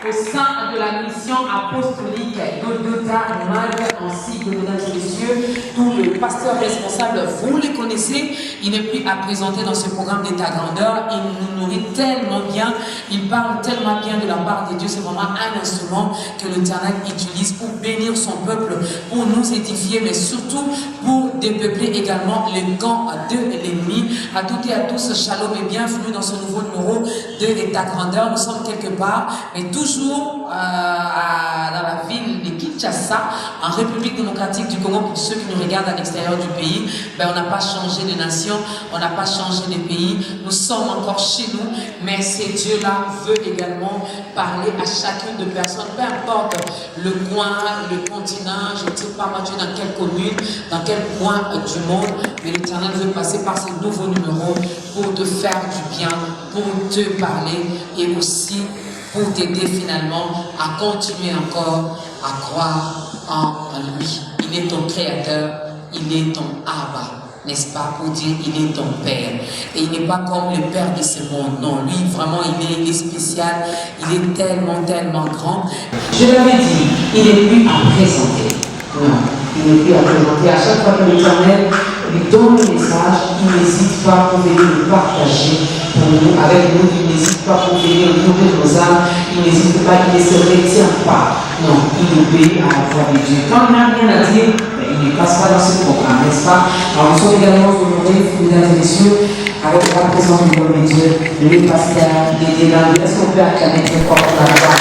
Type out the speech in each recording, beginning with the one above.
Au sein de la mission apostolique Golgotha Mag, ainsi que mesdames et messieurs, tout le pasteur responsable, vous les connaissez, il n'est plus à présenter dans ce programme d'état grandeur, il nous nourrit tellement bien, il parle tellement bien de la part de Dieu, c'est vraiment un instrument que l'Éternel utilise pour bénir son peuple, pour nous édifier, mais surtout pour dépeupler également les camps de l'ennemi. À toutes et à tous, shalom et bienvenue dans ce nouveau numéro de l'état grandeur. Nous sommes quelque part, mais toujours dans la ville de Kinshasa, en République démocratique du Congo. Pour ceux qui nous regardent à l'extérieur du pays, on n'a pas changé de nation, on n'a pas changé de pays, nous sommes encore chez nous, mais ces Dieu-là veut également parler à chacune de personnes, peu importe le coin, le continent, je ne sais pas moi, tu es dans quelle commune, dans quel coin du monde, mais l'Éternel veut passer par ce nouveau numéro pour te faire du bien, pour te parler et aussi pour t'aider finalement à continuer encore à croire en lui. Il est ton créateur, il est ton Abba, n'est-ce pas, pour dire il est ton Père. Et il n'est pas comme le Père de ce monde, non, lui vraiment il est spécial, il est tellement, tellement grand. Je l'avais dit, il n'est plus à présenter. Non, il n'est plus à présenter. À chaque fois que l'Éternel lui donne le message, il n'hésite pas pour venir le partager pour nous, avec nous, il n'hésite pas pour venir nourrir nos âmes, il n'hésite pas, il ne se retient pas. Non, il obéit à la voix de Dieu. Quand il n'a rien à dire, il ne passe pas dans ce programme, n'est-ce pas? Alors nous sommes également honorés, mesdames et messieurs, avec la présence du nom de Dieu, le pasteur, les débats. Est-ce qu'on peut acclamer très fort pour la voix?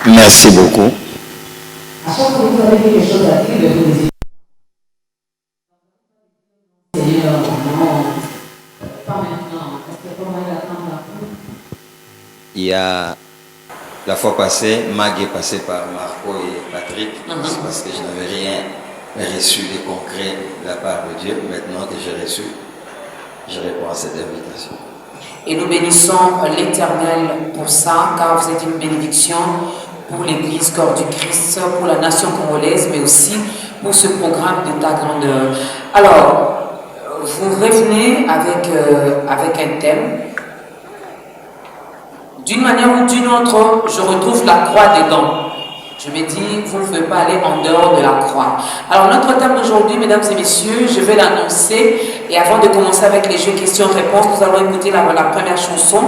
Merci beaucoup. À chaque fois que vous avez quelque chose à dire, vous dites Seigneur, non, pas maintenant, parce que comment il attend la foule. Il y a la fois passée, Mag est passé par Marco et Patrick, c'est parce que je n'avais rien reçu de concret de la part de Dieu. Maintenant que j'ai reçu, je réponds à cette invitation. Et nous bénissons l'Éternel pour ça, car vous êtes une bénédiction pour l'Église Corps du Christ, pour la nation congolaise, mais aussi pour ce programme d'état grandeur. Alors, vous revenez avec un thème. D'une manière ou d'une autre, je retrouve la croix dedans. Je me dis, vous ne pouvez pas aller en dehors de la croix. Alors, notre thème d'aujourd'hui, mesdames et messieurs, je vais l'annoncer. Et avant de commencer avec les jeux questions-réponses, nous allons écouter la première chanson.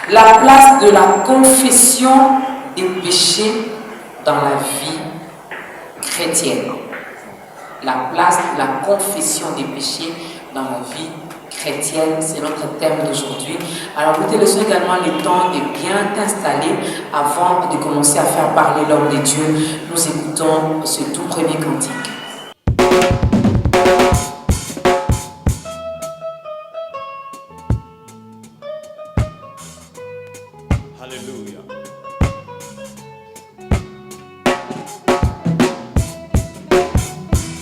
La place de la confession des péchés dans la vie chrétienne. La place de la confession des péchés dans la vie chrétienne, c'est notre thème d'aujourd'hui. Alors vous te laissez également le temps de bien t'installer avant de commencer à faire parler l'homme de Dieu. Nous écoutons ce tout premier cantique. Alléluia.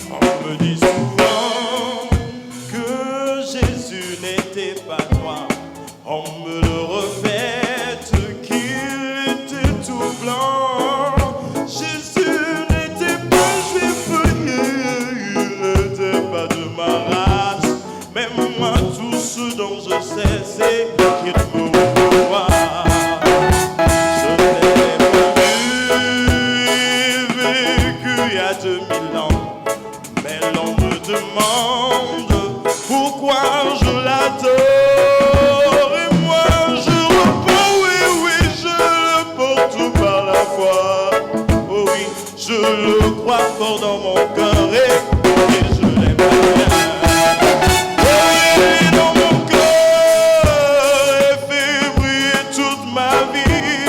On me dit souvent que Jésus n'était pas noir. On me le répète qu'il était tout blanc. Jésus n'était pas juif, il n'était pas de ma race. Même moi, tout ce dont je sais, c'est qu'il me voit. Il y a 2000 ans, mais l'on me demande pourquoi je l'adore. Et moi je réponds oui, oui, je le porte par la foi. Oh oui, je le crois fort dans mon cœur et je l'aime bien. Oui, dans mon cœur et fait briller toute ma vie.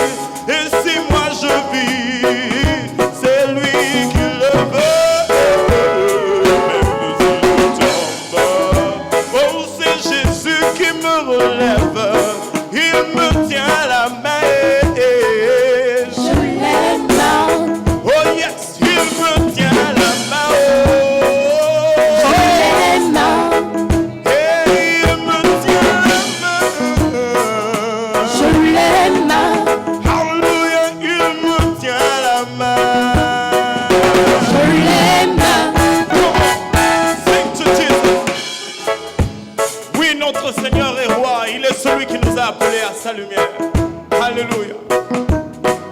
Et si moi je vis, c'est lui qui le veut. Même si je tombe, sa lumière. Alléluia.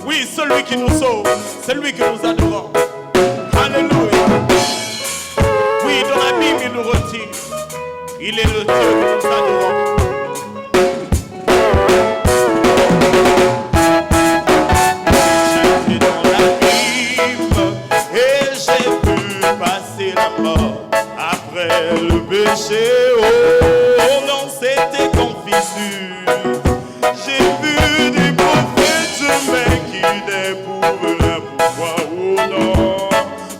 Oui, celui qui nous sauve, c'est lui que nous adorons. Alléluia. Oui, dans la Bible, il nous retire. Il est le Dieu que nous adorons. J'étais dans l'abîme et j'ai vu passer la mort après le péché. Oh non, c'était confisure. J'ai vu des prophètes mais qui découvrent pourquoi. Oh non,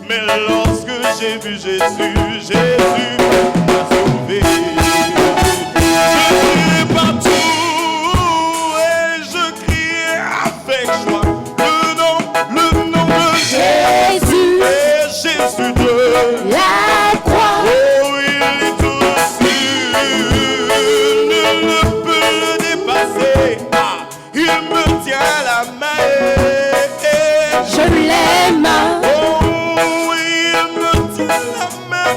mais lorsque j'ai vu Jésus, Jésus m'a sauvé. Je criais partout et je criais avec joie le nom de Jésus et Jésus de la croix. Oh, il est au-dessus, nul ne peut le dépasser. Ah, il me tient la main. Je l'aime. Oh, il me tient la main.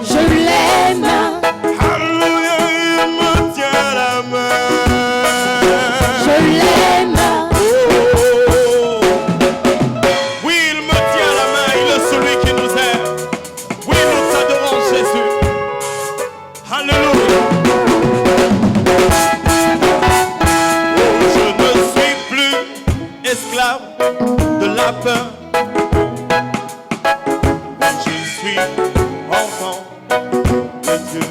Je l'aime. Alléluia, il me tient la main. Je l'aime. Oh, oui, il me tient la main, il est celui qui nous aime. Oui, nous t'adorons, Jésus. Alléluia. Oh, je ne suis plus esclave de la peur. Je suis enfant de Dieu.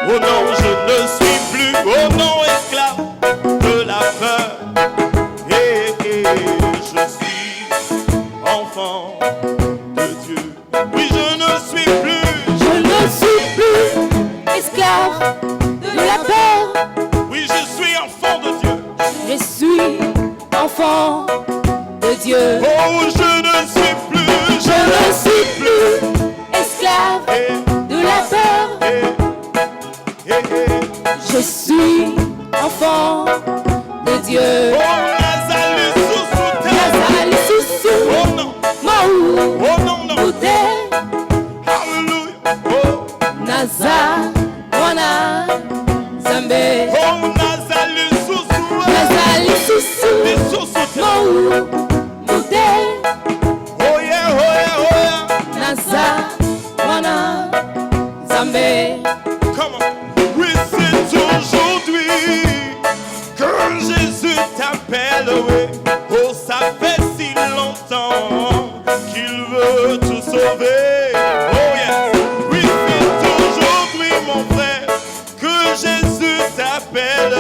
Oh non, je ne suis plus, oh non, esclave de la peur. Et je suis enfant de Dieu. Oui, je ne suis plus, Je ne suis plus esclave de la peur. oui, je suis enfant de Dieu. Je suis enfant de Dieu. Oh, je ne suis plus, Je ne suis plus esclave de la peur. Je suis enfant de Dieu. Oh, Lazarus sous Nazali susu Oh non, mau oh non, non. ute Alléluia. Oh, naza wana zambe. oh, Lazarus sous Nazali susu mau ute Oh yeah, oh yeah, oh yeah. naza wana zambe. Come on. Oui, c'est aujourd'hui que Jésus t'appelle, oui. Oh, ça fait si longtemps qu'il veut te sauver. Oh yes. Oui, c'est aujourd'hui, mon frère, que Jésus t'appelle.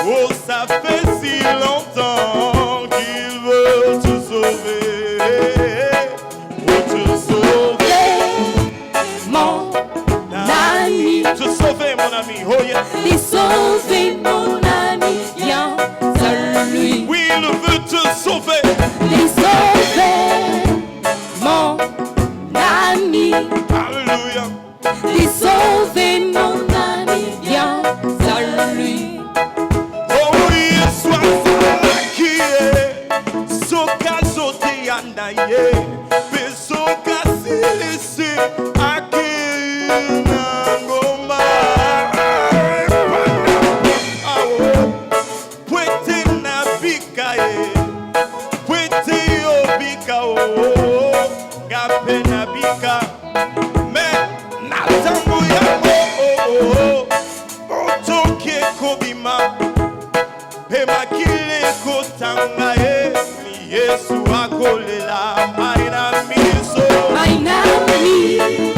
Oh, ça fait si longtemps qu'il veut te sauver. Oh, te sauver. Mon ami, Te sauver, mon ami. Oh yes. les sauver mon ami, viens à lui. Oui, il veut te sauver. Les sauver mon ami, Alléluia. les sauver mon ami, viens à lui. Oh oui, sois qui est. Soka zote anaye. Pesoka silisi. Aki nangoma. Pwete na bika e. Pwete yo bika o. Gape na bika. Me na tango ya otoke kobima. Pemakile kotanga e. Ni Yesu akolela. Aina miso. My name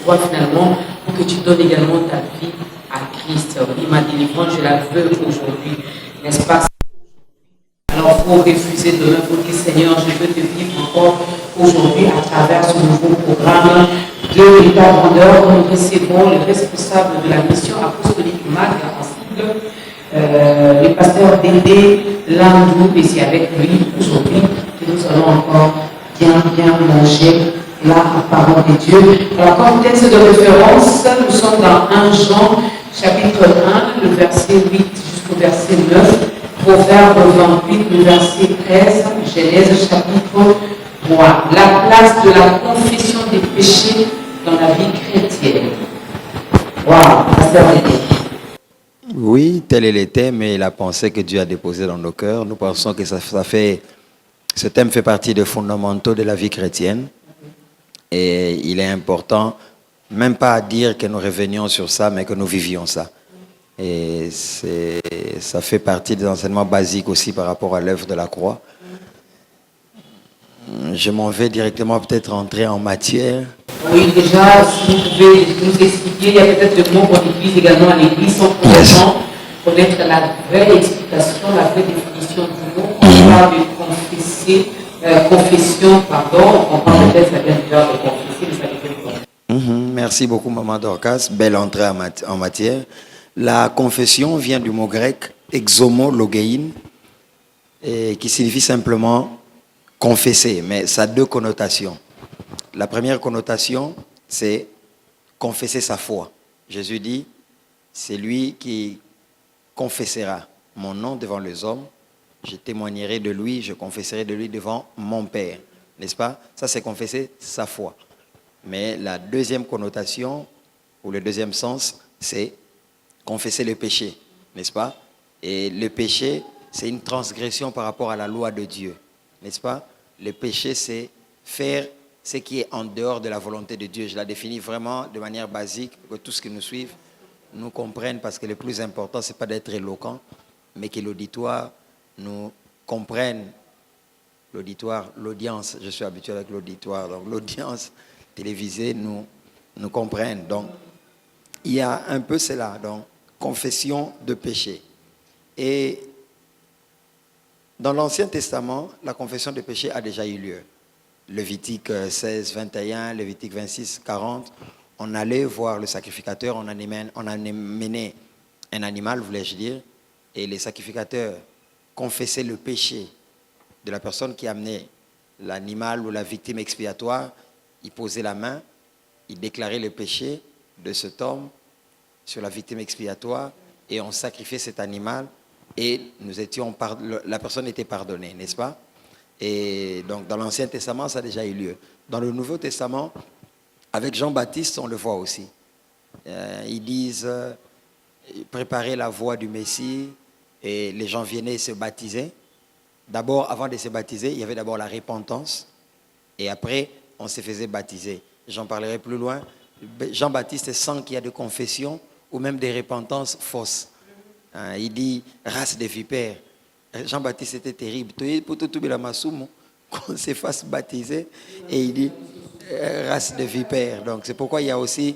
toi finalement pour que tu donnes également ta vie à Christ. Il m'a délivré, je la veux aujourd'hui, n'est-ce pas? Alors il faut refuser demain, il faut dire Seigneur, je veux te vivre encore aujourd'hui à travers ce nouveau programme de l'état grandeur. Nous recevons le responsable de la mission apostolique MAG en cible, le pasteur Dédé Landou, et c'est avec lui aujourd'hui que nous allons encore bien manger la parole de Dieu. Alors comme texte de référence, nous sommes dans 1 Jean chapitre 1, le verset 8 jusqu'au verset 9. Proverbe 28, le verset 13, Genèse chapitre 3. La place de la confession des péchés dans la vie chrétienne. Waouh, pasteur Dédé. Oui, tel est le thème et la pensée que Dieu a déposée dans nos cœurs. Nous pensons que ce thème fait partie des fondamentaux de la vie chrétienne. Et il est important, même pas à dire que nous revenions sur ça, mais que nous vivions ça. Et ça fait partie des enseignements basiques aussi par rapport à l'œuvre de la croix. Je m'en vais directement peut-être entrer en matière. Oui, déjà, si vous pouvez nous expliquer, il y a peut-être des mots qu'on utilise également à l'église sans pour autant connaître la vraie explication, la vraie définition du mot. On parle de confession, on parle peut-être ça vient déjà de confesser, mais ça veut dire quoi? Merci beaucoup, Maman Dorcas. Belle entrée en matière. La confession vient du mot grec exomologein, qui signifie simplement confesser, mais ça a deux connotations. La première connotation, c'est confesser sa foi. Jésus dit, c'est lui qui confessera mon nom devant les hommes, je témoignerai de lui, je confesserai de lui devant mon Père. N'est-ce pas? Ça, c'est confesser sa foi. Mais la deuxième connotation, ou le deuxième sens, c'est confesser le péché, n'est-ce pas? Et le péché, c'est une transgression par rapport à la loi de Dieu, n'est-ce pas? Le péché, c'est faire ce qui est en dehors de la volonté de Dieu. Je la définis vraiment de manière basique, pour que tous ceux qui nous suivent nous comprennent, parce que le plus important, ce n'est pas d'être éloquent, mais que l'auditoire nous comprenne. L'auditoire, l'audience, je suis habitué avec l'auditoire, donc l'audience télévisée nous comprenne. Donc, il y a un peu cela, donc, confession de péché. Et dans l'Ancien Testament, la confession de péché a déjà eu lieu. Lévitique 16, 21, Lévitique 26, 40. On allait voir le sacrificateur, on amenait un animal, voulais-je dire, et les sacrificateurs confessaient le péché de la personne qui amenait l'animal ou la victime expiatoire. Ils posaient la main, ils déclaraient le péché de cet homme sur la victime expiatoire et on sacrifiait cet animal et la personne était pardonnée, n'est-ce pas? Et donc dans l'Ancien Testament, ça a déjà eu lieu. Dans le Nouveau Testament, avec Jean-Baptiste, on le voit aussi. Ils disent, préparez la voie du Messie et les gens venaient se baptiser. D'abord, avant de se baptiser, il y avait d'abord la repentance et après, on se faisait baptiser. J'en parlerai plus loin. Jean-Baptiste sent qu'il y a des confessions ou même des repentances fausses. Il dit race de vipères. Jean-Baptiste était terrible. Qu'on se fasse baptiser et il dit race de vipères. Donc c'est pourquoi il y a aussi,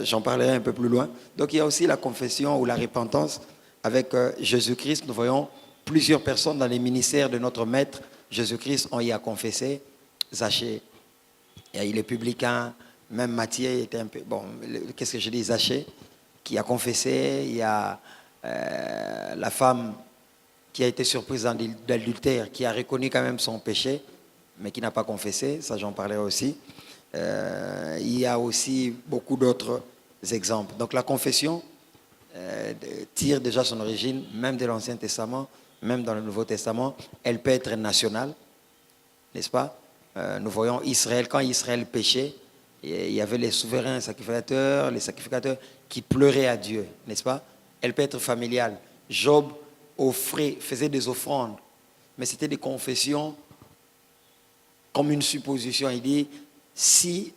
j'en parlerai un peu plus loin. Donc il y a aussi la confession ou la repentance avec Jésus-Christ. Nous voyons plusieurs personnes dans les ministères de notre Maître Jésus-Christ ont y a confessé. Zachée, il est publicain. Même Matthieu était un peu... Bon, qu'est-ce que je dis? Zachée, qui a confessé. Il y a la femme qui a été surprise d'adultère, qui a reconnu quand même son péché, mais qui n'a pas confessé. Ça, j'en parlerai aussi. Il y a aussi beaucoup d'autres exemples. Donc la confession tire déjà son origine, même de l'Ancien Testament, même dans le Nouveau Testament. Elle peut être nationale, n'est-ce pas? Nous voyons Israël, quand Israël péchait, il y avait les souverains sacrificateurs, les sacrificateurs qui pleuraient à Dieu, n'est-ce pas? Elle peut être familiale. Job offrait, faisait des offrandes, mais c'était des confessions comme une supposition. Il dit, si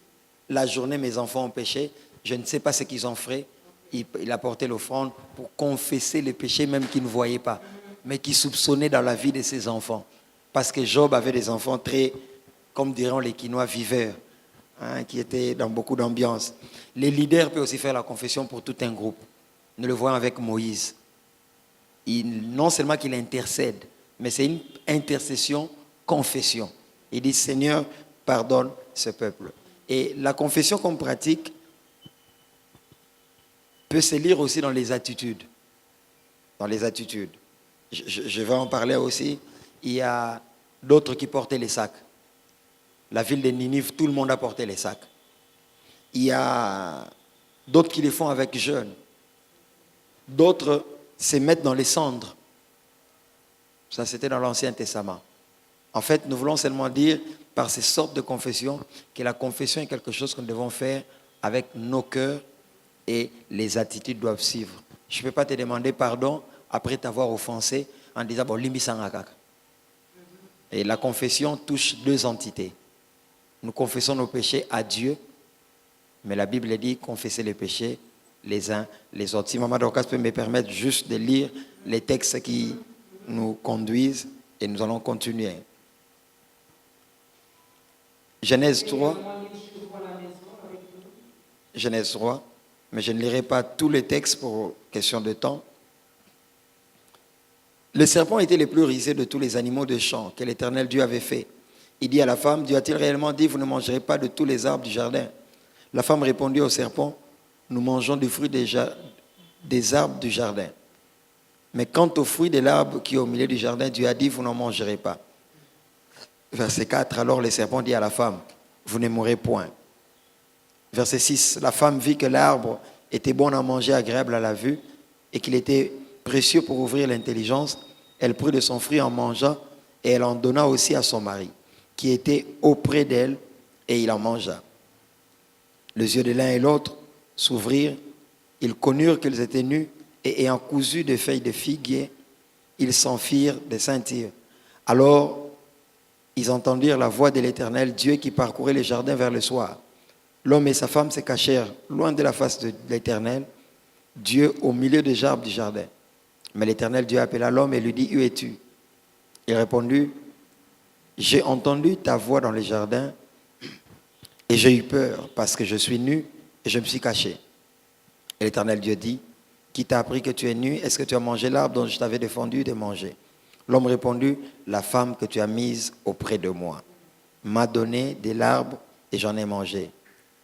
la journée mes enfants ont péché, je ne sais pas ce qu'ils ont fait. Il apportait l'offrande pour confesser les péchés même qu'il ne voyait pas, mais qui soupçonnait dans la vie de ses enfants. Parce que Job avait des enfants très, comme diront les Quinois, viveurs. hein, qui était dans beaucoup d'ambiance. Les leaders peuvent aussi faire la confession pour tout un groupe. Nous le voyons avec Moïse. Non seulement qu'il intercède, mais c'est une intercession, confession. Il dit, Seigneur, pardonne ce peuple. Et la confession qu'on pratique peut se lire aussi dans les attitudes. Dans les attitudes. Je vais en parler aussi. Il y a d'autres qui portaient les sacs. La ville de Ninive, tout le monde a porté les sacs. Il y a d'autres qui les font avec jeûne. D'autres se mettent dans les cendres. Ça, c'était dans l'Ancien Testament. En fait, nous voulons seulement dire, par ces sortes de confessions, que la confession est quelque chose que nous devons faire avec nos cœurs et les attitudes doivent suivre. Je ne peux pas te demander pardon après t'avoir offensé en disant, bon, limbi sangakak. Et la confession touche deux entités. Nous confessons nos péchés à Dieu, mais la Bible dit confesser les péchés les uns les autres. Si Maman Dorcas peut me permettre juste de lire les textes qui nous conduisent et nous allons continuer. Genèse 3. Genèse 3. Mais je ne lirai pas tous les textes pour question de temps. Le serpent était le plus rusé de tous les animaux de champ que l'Éternel Dieu avait fait. Il dit à la femme, Dieu a-t-il réellement dit, vous ne mangerez pas de tous les arbres du jardin? La femme répondit au serpent, nous mangeons du fruit des arbres du jardin. Mais quant au fruit de l'arbre qui est au milieu du jardin, Dieu a dit, vous n'en mangerez pas. Verset 4, alors le serpent dit à la femme, vous ne mourrez point. Verset 6, la femme vit que l'arbre était bon à manger, agréable à la vue, et qu'il était précieux pour ouvrir l'intelligence. Elle prit de son fruit en mangeant, et elle en donna aussi à son mari, qui était auprès d'elle, et il en mangea. Les yeux de l'un et l'autre s'ouvrirent, ils connurent qu'ils étaient nus, et ayant cousu des feuilles de figuier, ils s'enfuirent des ceinture. Alors, ils entendirent la voix de l'Éternel, Dieu qui parcourait les jardins vers le soir. L'homme et sa femme se cachèrent loin de la face de l'Éternel, Dieu au milieu des arbres du jardin. Mais l'Éternel Dieu appela l'homme et lui dit, où es-tu? Il répondit, j'ai entendu ta voix dans les jardins et j'ai eu peur parce que je suis nu et je me suis caché. Et l'Éternel Dieu dit, qui t'a appris que tu es nu? Est-ce que tu as mangé l'arbre dont je t'avais défendu de manger? L'homme répondit, la femme que tu as mise auprès de moi m'a donné de l'arbre et j'en ai mangé.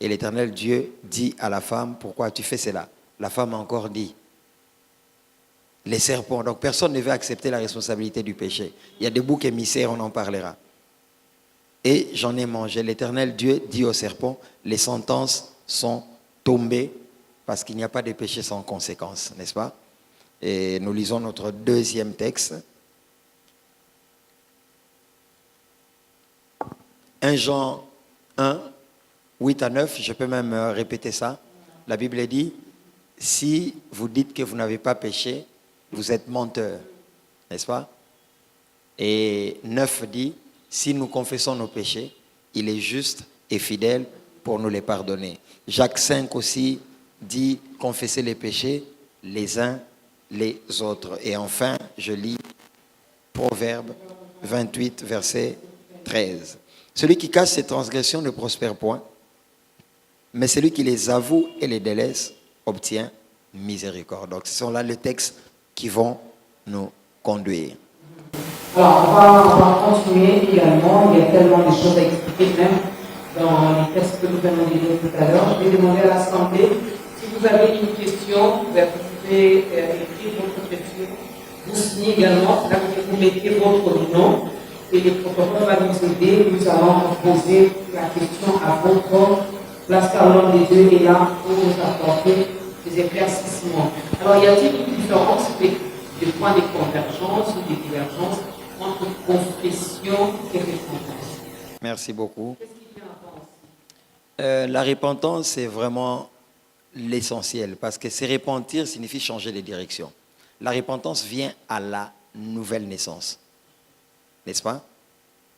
Et l'Éternel Dieu dit à la femme, pourquoi tu fais cela? La femme a encore dit, les serpents. Donc personne ne veut accepter la responsabilité du péché. Il y a des boucs émissaires, on en parlera. Et j'en ai mangé. L'Éternel Dieu dit au serpent, les sentences sont tombées parce qu'il n'y a pas de péché sans conséquence, n'est-ce pas? Et nous lisons notre deuxième texte. 1 Jean 1, 8 à 9, je peux même répéter ça. La Bible dit, si vous dites que vous n'avez pas péché, vous êtes menteur, n'est-ce pas? Et 9 dit, si nous confessons nos péchés, il est juste et fidèle pour nous les pardonner. Jacques 5 aussi dit, confessez les péchés les uns les autres. Et enfin, je lis Proverbe 28, verset 13. Celui qui cache ses transgressions ne prospère point, mais celui qui les avoue et les délaisse obtient miséricorde. Donc ce sont là les textes qui vont nous conduire. Alors, on va continuer également. Il y a tellement de choses à expliquer, même dans les textes que nous venons de lire tout à l'heure. Je vais demander à l'Assemblée, si vous avez une question, vous pouvez écrire votre question. Vous signez également, là vous mettez votre nom et le protocole va nous aider. Nous allons poser la question à votre place, car l'homme de Dieu est là pour nous apporter des éclaircissements. Alors, y a-t-il une différence des points de convergence ou de divergence entre confession et repentance? Merci beaucoup. La repentance, c'est vraiment l'essentiel, parce que se repentir signifie changer de direction. La repentance vient à la nouvelle naissance, n'est-ce pas?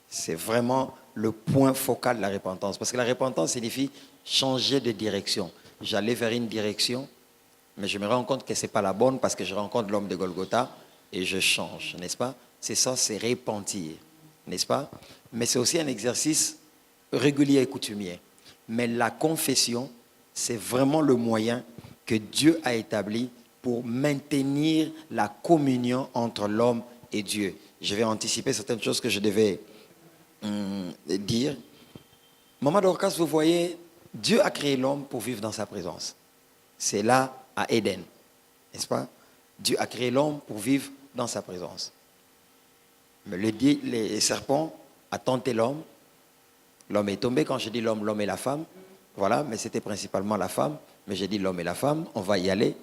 C'est vraiment le point focal de la repentance, parce que la repentance signifie changer de direction. J'allais vers une direction, mais je me rends compte que ce n'est pas la bonne parce que je rencontre l'homme de Golgotha et je change, n'est-ce pas? C'est ça, c'est repentir, n'est-ce pas? Mais c'est aussi un exercice régulier et coutumier. Mais la confession, c'est vraiment le moyen que Dieu a établi pour maintenir la communion entre l'homme et Dieu. Je vais anticiper certaines choses que je devais dire. Maman Dorcas, vous voyez, Dieu a créé l'homme pour vivre dans sa présence. C'est là à Éden, n'est-ce pas? Dieu a créé l'homme pour vivre dans sa présence. Mais les serpents a tenté l'homme. L'homme est tombé. Quand je dis l'homme, l'homme et la femme. Voilà, mais c'était principalement la femme. Mais j'ai dit l'homme et la femme. On va y aller.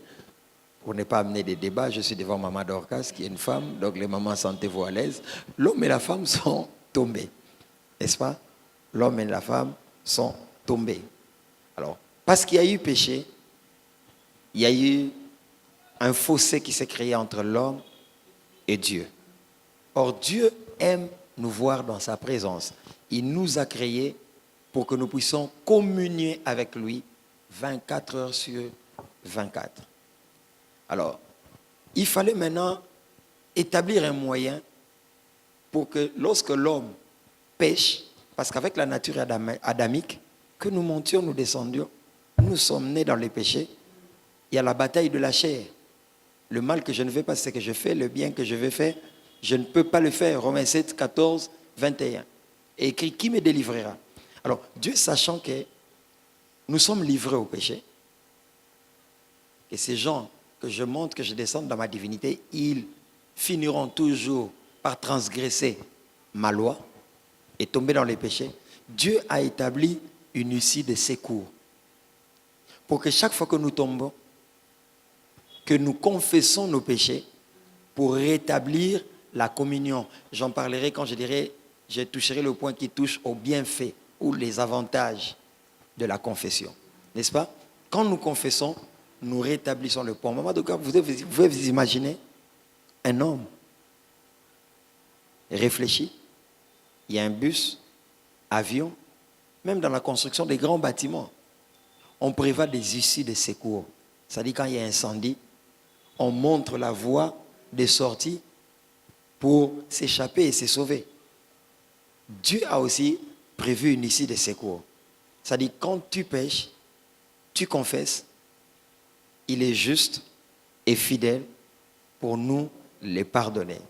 Pour ne pas amener des débats, je suis devant Maman Dorcas, qui est une femme. Donc les mamans, sentez-vous à l'aise. L'homme et la femme sont tombés. N'est-ce pas? L'homme et la femme sont tombés. Alors, parce qu'il y a eu péché, il y a eu un fossé qui s'est créé entre l'homme et Dieu. Or, Dieu aime nous voir dans sa présence. Il nous a créés pour que nous puissions communier avec lui 24 heures sur 24. Alors, il fallait maintenant établir un moyen pour que lorsque l'homme pêche, parce qu'avec la nature adamique, que nous montions, nous descendions, nous sommes nés dans le péché, il y a la bataille de la chair. Le mal que je ne veux pas, c'est ce que je fais. Le bien que je veux faire, je ne peux pas le faire. Romains 7, 14, 21. Et écrit, qui me délivrera? Alors, Dieu sachant que nous sommes livrés au péché, et ces gens que je montre, que je descende dans ma divinité, ils finiront toujours par transgresser ma loi et tomber dans les péchés. Dieu a établi une issue de secours pour que chaque fois que nous tombons, que nous confessons nos péchés pour rétablir la communion. J'en parlerai quand je toucherai le point qui touche aux bienfaits ou les avantages de la confession. N'est-ce pas? Quand nous confessons, nous rétablissons le point. Maman, donc, vous pouvez vous imaginer un homme réfléchi. Il y a un bus, avion, même dans la construction des grands bâtiments. On prévoit des issues de secours. C'est-à-dire quand il y a un incendie, on montre la voie de sortie pour s'échapper et se sauver. Dieu a aussi prévu une issue de secours. C'est-à-dire quand tu pêches, tu confesses, il est juste et fidèle pour nous les pardonner.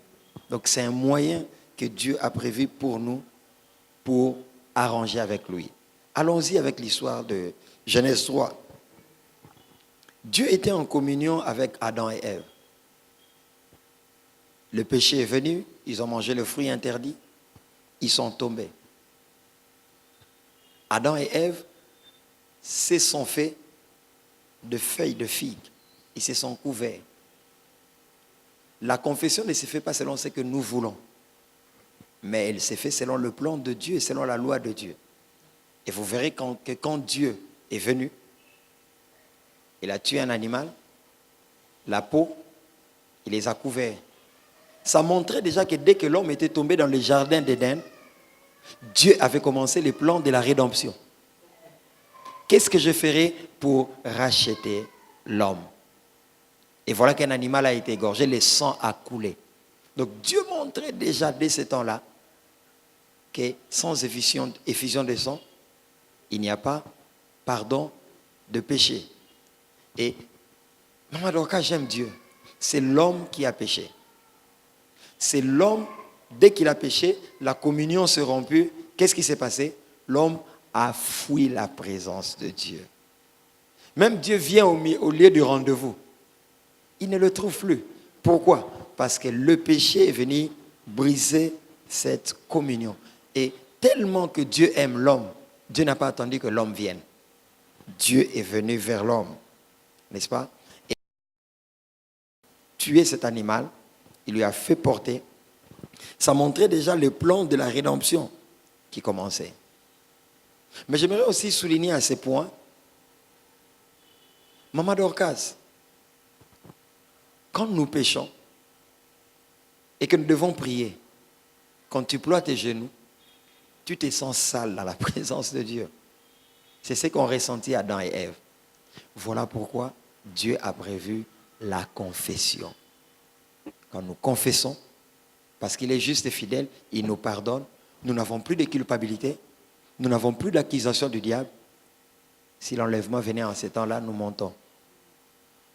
Donc c'est un moyen que Dieu a prévu pour nous pour arranger avec lui. Allons-y avec l'histoire de Genèse 3. Dieu était en communion avec Adam et Ève. Le péché est venu, ils ont mangé le fruit interdit, ils sont tombés. Adam et Ève se sont faits de feuilles de figue. Ils se sont couverts. La confession ne se fait pas selon ce que nous voulons, mais elle se fait selon le plan de Dieu et selon la loi de Dieu. Et vous verrez que quand Dieu est venu, il a tué un animal, la peau, il les a couverts. Ça montrait déjà que dès que l'homme était tombé dans le jardin d'Éden, Dieu avait commencé le plan de la rédemption. Qu'est-ce que je ferai pour racheter l'homme? Et voilà qu'un animal a été égorgé, le sang a coulé. Donc Dieu montrait déjà dès ce temps-là que sans effusion de sang, il n'y a pas pardon de péché. Et Maman Dorcas, j'aime Dieu. C'est l'homme qui a péché. C'est l'homme, dès qu'il a péché, la communion se rompue. Qu'est-ce qui s'est passé? L'homme a fui la présence de Dieu. Même Dieu vient au lieu du rendez-vous. Il ne le trouve plus. Pourquoi? Parce que le péché est venu briser cette communion. Et tellement que Dieu aime l'homme, Dieu n'a pas attendu que l'homme vienne. Dieu est venu vers l'homme. N'est-ce pas? Et tuer cet animal, il lui a fait porter. Ça montrait déjà le plan de la rédemption qui commençait. Mais j'aimerais aussi souligner à ce point, Maman Dorcas, quand nous péchons et que nous devons prier, quand tu ploies tes genoux, tu te sens sale dans la présence de Dieu. C'est ce qu'ont ressenti Adam et Ève. Voilà pourquoi Dieu a prévu la confession. Quand nous confessons, parce qu'il est juste et fidèle, il nous pardonne, nous n'avons plus de culpabilité, nous n'avons plus d'accusation du diable, Si l'enlèvement venait en ces temps-là, nous montons.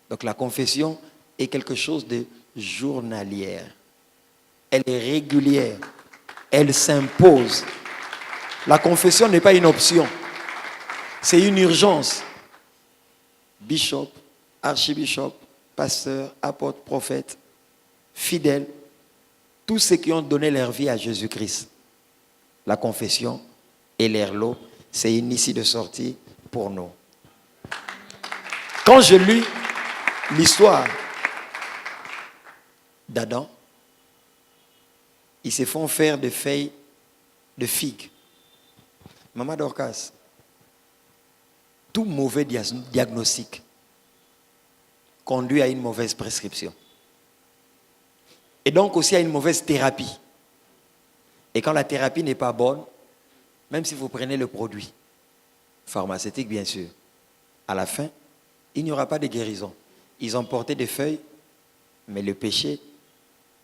Donc la confession est quelque chose de journalière. Elle est régulière. Elle s'impose. La confession n'est pas une option. C'est une urgence. Bishop, archibishop, pasteur, apôtre, prophète, fidèle, tous ceux qui ont donné leur vie à Jésus-Christ. La confession et leur lot, c'est une issue de sortie pour nous. Quand je lis l'histoire d'Adam, ils se font faire des feuilles de figues. Maman Dorcas, tout mauvais diagnostic conduit à une mauvaise prescription. Et donc aussi à une mauvaise thérapie. Et quand la thérapie n'est pas bonne, même si vous prenez le produit pharmaceutique, bien sûr, à la fin, il n'y aura pas de guérison. Ils ont porté des feuilles, mais le péché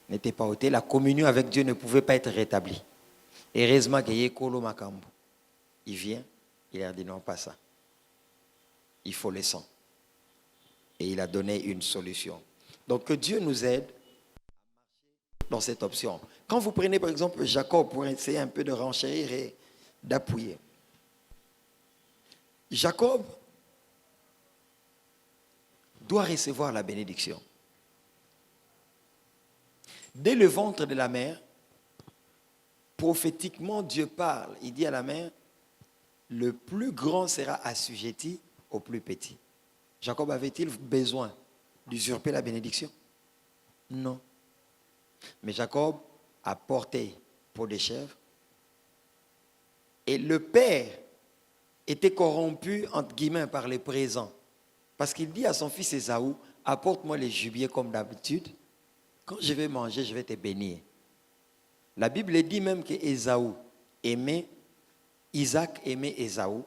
n'était pas ôté. La communion avec Dieu ne pouvait pas être rétablie. Heureusement qu'il y ait Kolo Makambo. Il vient, il leur dit non, pas ça. Il faut le sang. Et il a donné une solution. Donc que Dieu nous aide dans cette option. Quand vous prenez par exemple Jacob pour essayer un peu de renchérir et d'appuyer. Jacob doit recevoir la bénédiction. Dès le ventre de la mère, prophétiquement Dieu parle. Il dit à la mère, le plus grand sera assujetti au plus petit. Jacob avait-il besoin d'usurper la bénédiction? Non. Mais Jacob a porté peau de chèvre. Et le père était corrompu, entre guillemets, par les présents. Parce qu'il dit à son fils Ésaü, apporte-moi les gibiers comme d'habitude. Quand je vais manger, je vais te bénir. La Bible dit même que Isaac aimait Ésaü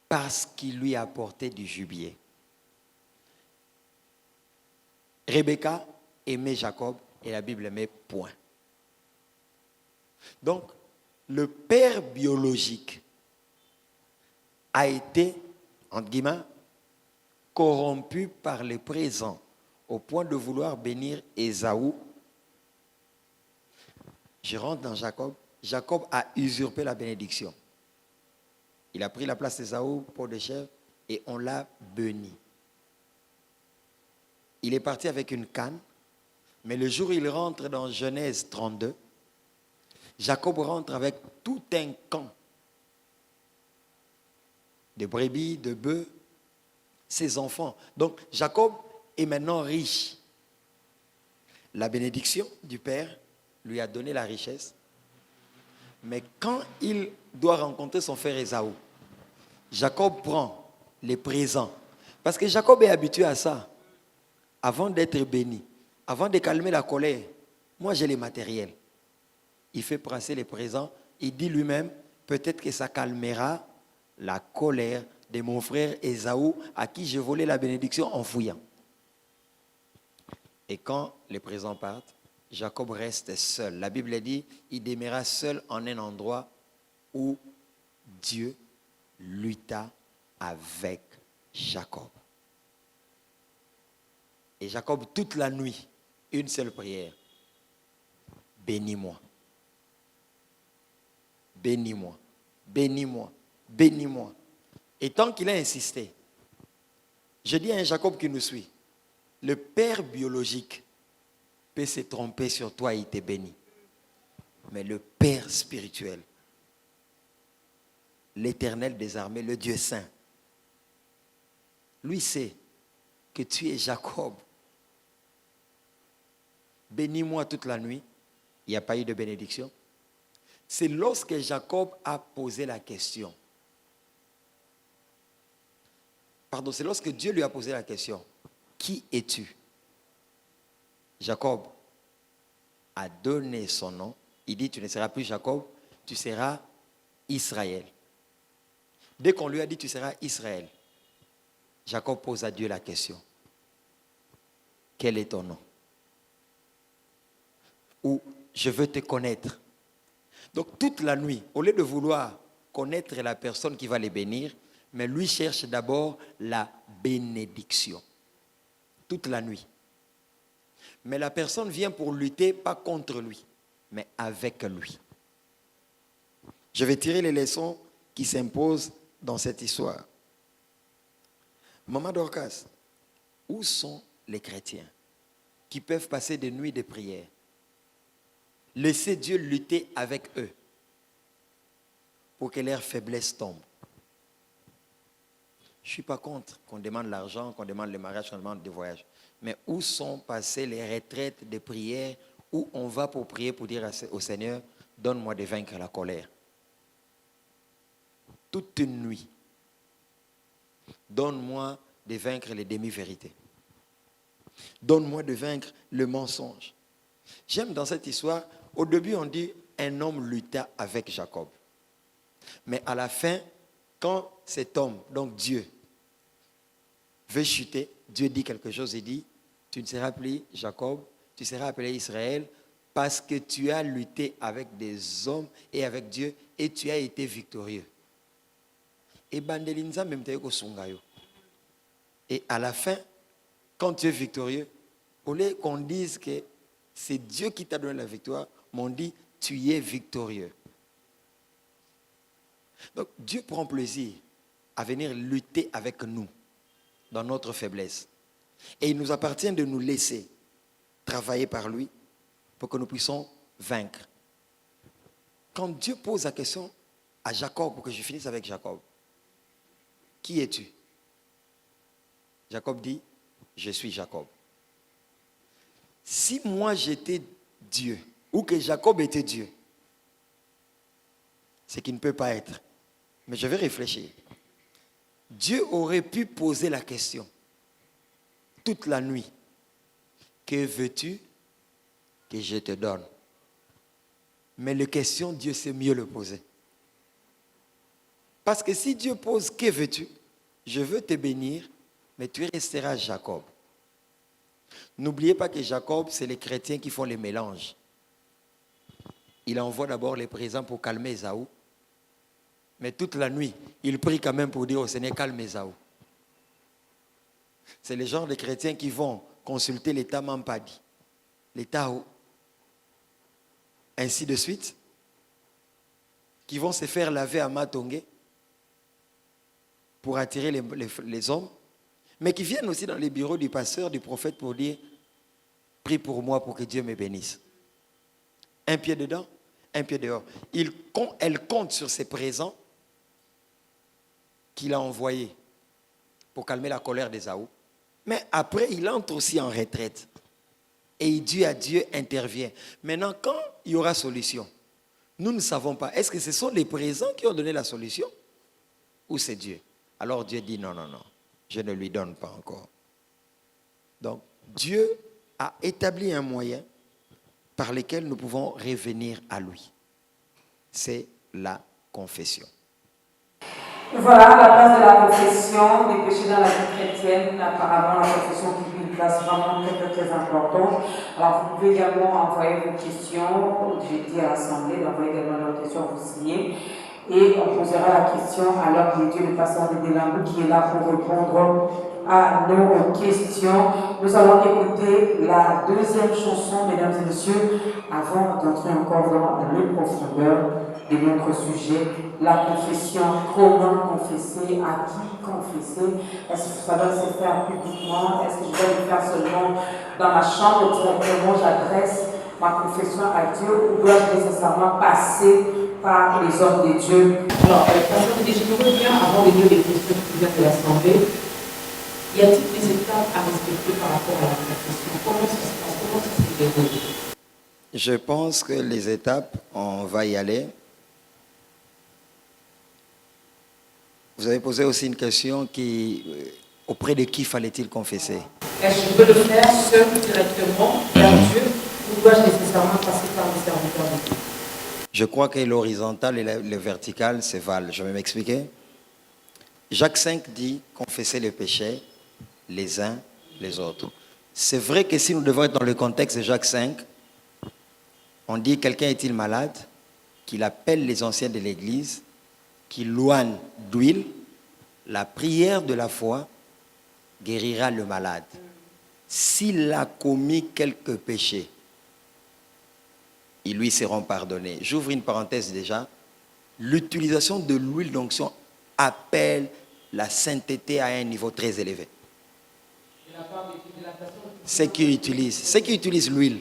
parce qu'il lui apportait du gibier. Rebecca aimait Jacob et la Bible aimait point. Donc, le père biologique a été, entre guillemets, corrompu par les présents au point de vouloir bénir Ésaü. Je rentre dans Jacob. Jacob a usurpé la bénédiction. Il a pris la place d'Ésaü, peau de chèvre, et on l'a béni. Il est parti avec une canne, mais le jour où il rentre dans Genèse 32, Jacob rentre avec tout un camp de brebis, de bœufs, ses enfants. Donc Jacob est maintenant riche. La bénédiction du Père lui a donné la richesse. Mais quand il doit rencontrer son frère Ésaü, Jacob prend les présents. Parce que Jacob est habitué à ça. Avant d'être béni, avant de calmer la colère, moi j'ai les matériels. Il fait passer les présents. Il dit lui-même, peut-être que ça calmera la colère de mon frère Ésaü à qui j'ai volé la bénédiction en fouillant. Et quand les présents partent, Jacob reste seul. La Bible dit, il demeura seul en un endroit où Dieu lutta avec Jacob. Et Jacob, toute la nuit, une seule prière. Bénis-moi. Bénis-moi. Bénis-moi. Bénis-moi. Et tant qu'il a insisté, je dis à un Jacob qui nous suit, le père biologique peut se tromper sur toi et il te bénit. Mais le père spirituel, l'Éternel des armées, le Dieu saint, lui sait que tu es Jacob. Bénis-moi toute la nuit. Il n'y a pas eu de bénédiction. C'est lorsque Jacob a posé la question. Pardon, c'est lorsque Dieu lui a posé la question. Qui es-tu? Jacob a donné son nom. Il dit, tu ne seras plus Jacob, tu seras Israël. Dès qu'on lui a dit, tu seras Israël, Jacob pose à Dieu la question. Quel est ton nom? Ou je veux te connaître. Donc toute la nuit, au lieu de vouloir connaître la personne qui va les bénir, Mais lui cherche d'abord la bénédiction. Toute la nuit. Mais la personne vient pour lutter, pas contre lui, mais avec lui. Je vais tirer les leçons qui s'imposent dans cette histoire. Maman Dorcas, où sont les chrétiens qui peuvent passer des nuits de prière? Laissez Dieu lutter avec eux pour que leur faiblesse tombe. Je ne suis pas contre qu'on demande l'argent, qu'on demande le mariage, qu'on demande des voyages. Mais où sont passées les retraites de prière où on va pour prier, pour dire au Seigneur, donne-moi de vaincre la colère. Toute une nuit. Donne-moi de vaincre les demi-vérités. Donne-moi de vaincre le mensonge. J'aime dans cette histoire, au début on dit un homme lutta avec Jacob. Mais à la fin, quand cet homme, donc Dieu, veut chuter, Dieu dit quelque chose, il dit, tu ne seras plus Jacob, tu seras appelé Israël parce que tu as lutté avec des hommes et avec Dieu et tu as été victorieux. Et Bandelinza même te sungayo. Et à la fin, quand tu es victorieux, au lieu qu'on dise que c'est Dieu qui t'a donné la victoire, mais on dit tu y es victorieux. Donc Dieu prend plaisir à venir lutter avec nous dans notre faiblesse. Et il nous appartient de nous laisser travailler par lui pour que nous puissions vaincre. Quand Dieu pose la question à Jacob, pour que je finisse avec Jacob, qui es-tu? Jacob dit, je suis Jacob. Si moi j'étais Dieu, ou que Jacob était Dieu, c'est qu'il ne peut pas être. Mais je vais réfléchir. Dieu aurait pu poser la question toute la nuit. Que veux-tu que je te donne? Mais la question, Dieu sait mieux le poser. Parce que si Dieu pose, que veux-tu? Je veux te bénir, mais tu resteras Jacob. N'oubliez pas que Jacob, c'est les chrétiens qui font les mélanges. Il envoie d'abord les présents pour calmer Ésaü. Mais toute la nuit, il prie quand même pour dire au Seigneur, calme Ésaü. C'est les genres de chrétiens qui vont consulter l'état Mampadi, l'état où, ainsi de suite, qui vont se faire laver à Matongé pour attirer les hommes, mais qui viennent aussi dans les bureaux du pasteur, du prophète pour dire, prie pour moi pour que Dieu me bénisse. Un pied dedans, un pied dehors. Elle compte sur ses présents qu'il a envoyés pour calmer la colère d'Ésaü. Mais après, il entre aussi en retraite. Et il dit à Dieu, intervient. Maintenant, quand il y aura solution, nous ne savons pas. Est-ce que ce sont les présents qui ont donné la solution? Ou c'est Dieu? Alors Dieu dit, non, non, non. Je ne lui donne pas encore. Donc, Dieu a établi un moyen par lequel nous pouvons revenir à lui. C'est la confession. Voilà la place de la confession des péchés dans la vie chrétienne. Apparemment, la confession occupe une place vraiment très, très importante. Alors, vous pouvez également envoyer vos questions. J'ai dit à l'Assemblée d'envoyer également leurs questions, vous signez. Et on posera la question à l'heure de Dieu, le pasteur de Delambou qui est là pour répondre à nos questions. Nous allons écouter la deuxième chanson, mesdames et messieurs, avant d'entrer encore dans le profondeur de notre sujet, la confession. Comment confesser? À qui confesser? Est-ce que ça doit se faire publiquement? Est-ce que je dois le faire seulement dans ma chambre directement? J'adresse ma confession à Dieu ou dois-je nécessairement passer par les hommes de Dieu? Alors, parce que je voudrais bien, avant de lire les questions qui viennent de l'Assemblée, y a-t-il des étapes à respecter par rapport à la confession? Comment ça se passe? Comment ça se déroule? Je pense que les étapes, on va y aller. Vous avez posé aussi une question auprès de qui fallait-il confesser? Est-ce que je peux le faire seul directement vers Dieu ou dois-je nécessairement passer par les serviteurs de Dieu? Je crois que l'horizontal et le vertical se valent. Je vais m'expliquer. Jacques 5 dit confesser les péchés les uns les autres. C'est vrai que si nous devons être dans le contexte de Jacques 5, on dit quelqu'un est-il malade, qu'il appelle les anciens de l'église, qu'il loigne d'huile La prière de la foi guérira le malade. S'il a commis quelques péchés, ils lui seront pardonnés. J'ouvre une parenthèse déjà. L'utilisation de l'huile d'onction appelle la sainteté à un niveau très élevé. Ceux qui utilisent l'huile,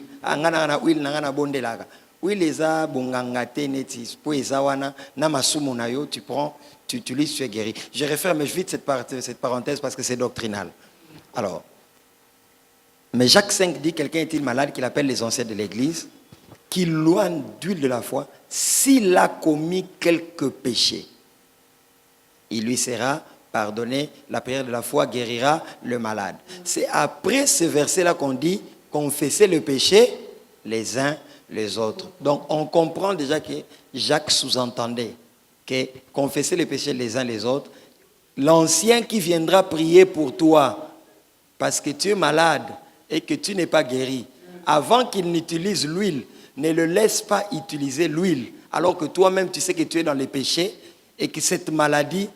huile eza bongangate neti po eza wana na masumu na yo, tu prends, tu utilises, tu es guéri. Je referme vite cette parenthèse parce que c'est doctrinal. Alors, mais Jacques 5 dit, quelqu'un est-il malade, qu'il appelle les anciens de l'église, qu'il loigne d'huile de la foi, s'il a commis quelques péchés, il lui sera pardonné. La prière de la foi guérira le malade. C'est après ce verset-là qu'on dit, confessez le péché les uns les autres. Donc on comprend déjà que Jacques sous-entendait que confesser les péchés les uns les autres, l'ancien qui viendra prier pour toi parce que tu es malade et que tu n'es pas guéri, avant qu'il n'utilise l'huile, ne le laisse pas utiliser l'huile, alors que toi-même tu sais que tu es dans les péchés et que cette maladie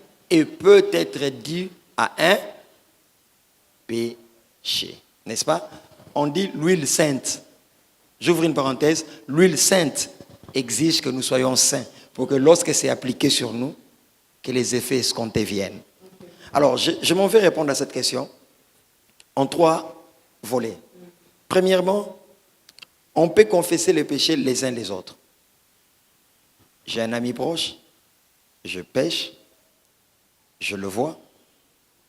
peut être due à un péché. N'est-ce pas? On dit l'huile sainte. J'ouvre une parenthèse. L'huile sainte exige que nous soyons saints pour que lorsque c'est appliqué sur nous, que les effets escomptés viennent. Alors, je m'en vais répondre à cette question en 3 volets. Premièrement, on peut confesser les péchés les uns les autres. J'ai un ami proche, je pêche, je le vois,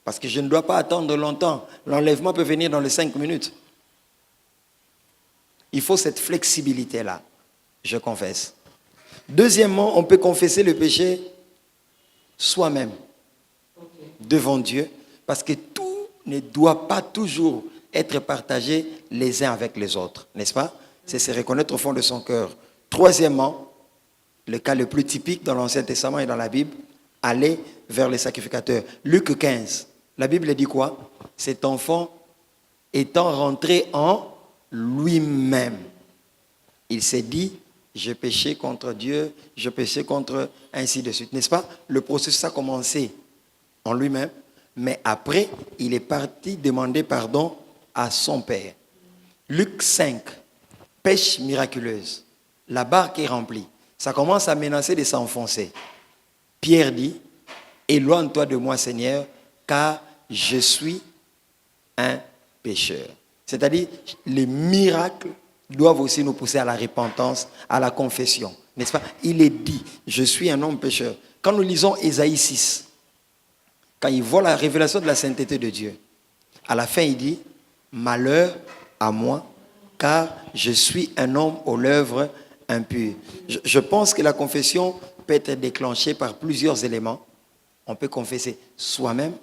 parce que je ne dois pas attendre longtemps. L'enlèvement peut venir dans les 5 minutes. Il faut cette flexibilité-là. Je confesse. Deuxièmement, on peut confesser le péché soi-même, devant Dieu, parce que tout ne doit pas toujours être partagé les uns avec les autres, n'est-ce pas? C'est se reconnaître au fond de son cœur. Troisièmement, le cas le plus typique dans l'Ancien Testament et dans la Bible, aller vers les sacrificateurs. Luc 15, la Bible dit quoi? Cet enfant étant rentré en lui-même, il s'est dit, j'ai péché contre Dieu, je péché contre ainsi de suite, n'est-ce pas? Le processus a commencé en lui-même, mais après, il est parti demander pardon à son père. Luc 5, pêche miraculeuse, la barque est remplie, ça commence à menacer de s'enfoncer. Pierre dit, éloigne-toi de moi Seigneur, car je suis un pécheur. C'est-à-dire, les miracles doivent aussi nous pousser à la repentance, à la confession. N'est-ce pas? Il est dit, je suis un homme pécheur. Quand nous lisons Ésaïe 6, quand il voit la révélation de la sainteté de Dieu, à la fin il dit, malheur à moi, car je suis un homme aux lèvres impures. Je pense que la confession peut être déclenchée par plusieurs éléments. On peut confesser soi-même.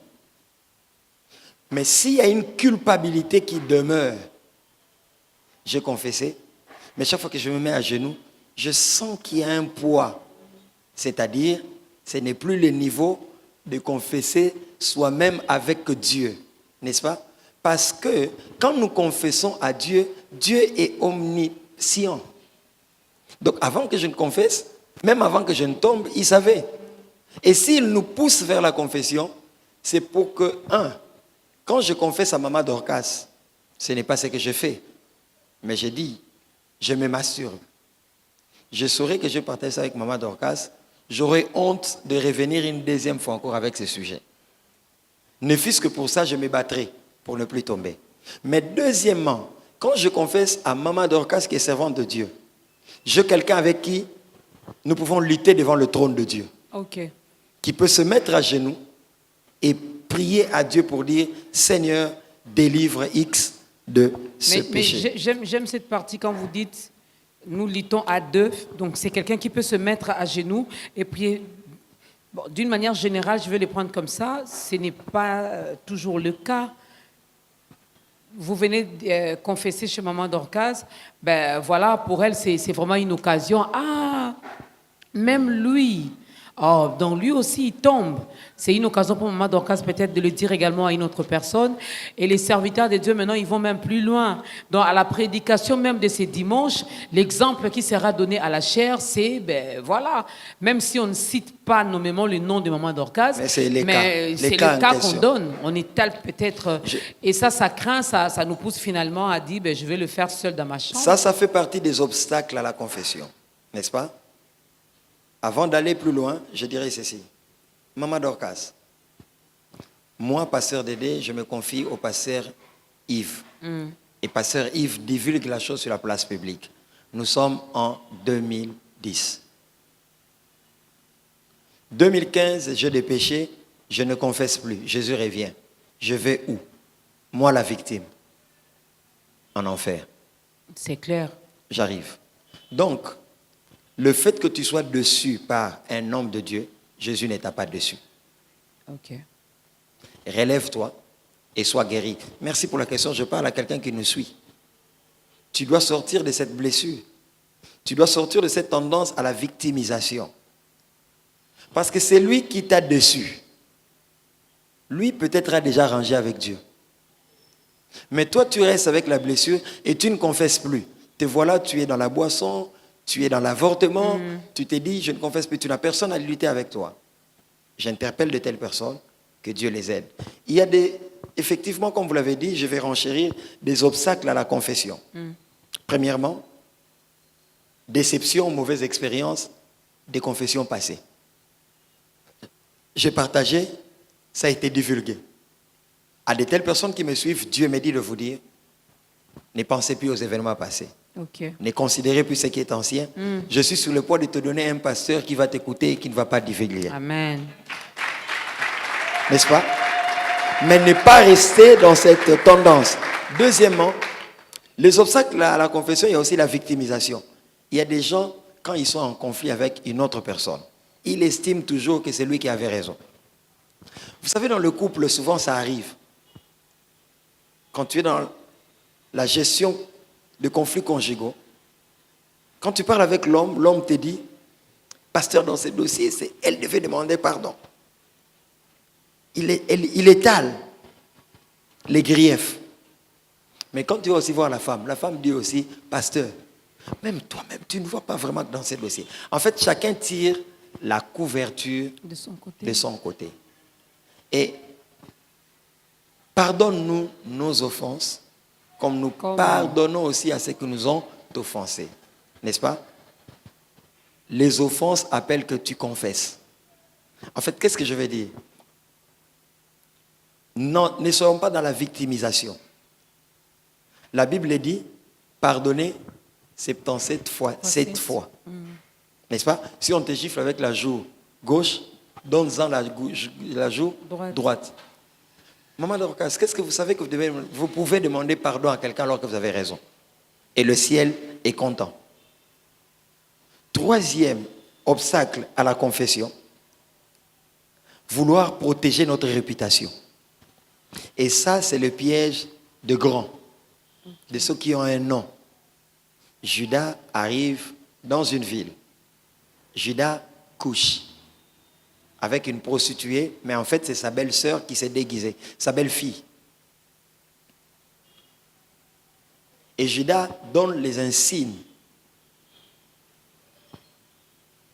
Mais s'il y a une culpabilité qui demeure, j'ai confessé, mais chaque fois que je me mets à genoux, je sens qu'il y a un poids. C'est-à-dire, ce n'est plus le niveau de confesser soi-même avec Dieu. N'est-ce pas? Parce que quand nous confessons à Dieu, Dieu est omniscient. Donc avant que je ne confesse, même avant que je ne tombe, il savait. Et s'il nous pousse vers la confession, c'est pour que, quand je confesse à Maman Dorcas, ce n'est pas ce que je fais. Mais je dis, je me masturbe. Je saurais que je partage ça avec Maman Dorcas, j'aurais honte de revenir une deuxième fois encore avec ce sujet. Ne fût-ce que pour ça, je me battrai pour ne plus tomber. Mais deuxièmement, quand je confesse à Maman Dorcas qui est servante de Dieu, j'ai quelqu'un avec qui nous pouvons lutter devant le trône de Dieu. Ok. Qui peut se mettre à genoux et prier à Dieu pour dire, Seigneur, délivre X de ce péché. Mais j'aime cette partie quand vous dites, nous luttons à deux, donc c'est quelqu'un qui peut se mettre à genoux et prier. Bon, d'une manière générale, je vais les prendre comme ça, ce n'est pas toujours le cas. Vous venez confesser chez Maman Dorcas, ben voilà, pour elle, c'est vraiment une occasion. Ah, même lui, Oh, donc lui aussi, il tombe. C'est une occasion pour Maman Dorcas peut-être de le dire également à une autre personne. Et les serviteurs de Dieu, maintenant, ils vont même plus loin. Donc, à la prédication même de ces dimanches, l'exemple qui sera donné à la chair, c'est, ben voilà, même si on ne cite pas nommément le nom de Maman Dorcas, mais c'est les c'est cas le cas en qu'on question. donne. On est tel peut-être... Et ça craint, ça nous pousse finalement à dire, ben, je vais le faire seul dans ma chambre. Ça fait partie des obstacles à la confession, n'est-ce pas? Avant d'aller plus loin, je dirais ceci. Maman Dorcas, moi, pasteur Dédé, je me confie au pasteur Yves. Et pasteur Yves divulgue la chose sur la place publique. Nous sommes en 2010. 2015, j'ai des péchés, je ne confesse plus. Jésus revient. Je vais où? Moi, la victime. En enfer. C'est clair. J'arrive. Donc, le fait que tu sois déçu par un homme de Dieu, Jésus ne t'a pas déçu. Ok. Relève-toi et sois guéri. Merci pour la question. Je parle à quelqu'un qui nous suit. Tu dois sortir de cette blessure. Tu dois sortir de cette tendance à la victimisation. Parce que c'est lui qui t'a déçu. Lui peut-être a déjà rangé avec Dieu. Mais toi, tu restes avec la blessure et tu ne confesses plus. Te voilà, tu es dans la boisson, tu es dans l'avortement, tu t'es dit, je ne confesse plus, tu n'as personne à lutter avec toi. J'interpelle de telles personnes, que Dieu les aide. Il y a effectivement, comme vous l'avez dit, je vais renchérir des obstacles à la confession. Premièrement, déception, mauvaise expérience des confessions passées. J'ai partagé, ça a été divulgué. À de telles personnes qui me suivent, Dieu me dit de vous dire, ne pensez plus aux événements passés. Ok. Ne considérez plus ce qui est ancien. Je suis sur le point de te donner un pasteur qui va t'écouter et qui ne va pas divulguer. Amen. N'est-ce pas? Mais ne pas rester dans cette tendance. Deuxièmement, les obstacles à la confession, il y a aussi la victimisation. Il y a des gens, quand ils sont en conflit avec une autre personne, ils estiment toujours que c'est lui qui avait raison. Vous savez, dans le couple, souvent ça arrive. Quand tu es dans la gestion de conflits conjugaux, quand tu parles avec l'homme, l'homme te dit, pasteur, dans ce dossier, elle devait demander pardon. Il étale les griefs. Mais quand tu vas aussi voir la femme dit aussi, pasteur, même toi-même, tu ne vois pas vraiment que dans ce dossier. En fait, chacun tire la couverture De son côté. de son côté. Et pardonne-nous nos offenses, comme nous pardonnons aussi à ceux qui nous ont offensés. N'est-ce pas? Les offenses appellent que tu confesses. En fait, qu'est-ce que je vais dire? Non, ne soyons pas dans la victimisation. La Bible dit, pardonnez 77 fois, 7 fois. N'est-ce pas? Si on te gifle avec la joue gauche, donne-en la joue droite. Maman Dorcas, qu'est-ce que vous savez que vous pouvez demander pardon à quelqu'un alors que vous avez raison? Et le ciel est content. Troisième obstacle à la confession, vouloir protéger notre réputation. Et ça, c'est le piège de grands, de ceux qui ont un nom. Judas arrive dans une ville. Judas couche avec une prostituée, mais en fait, c'est sa belle-sœur qui s'est déguisée, sa belle-fille. Et Judas donne les insignes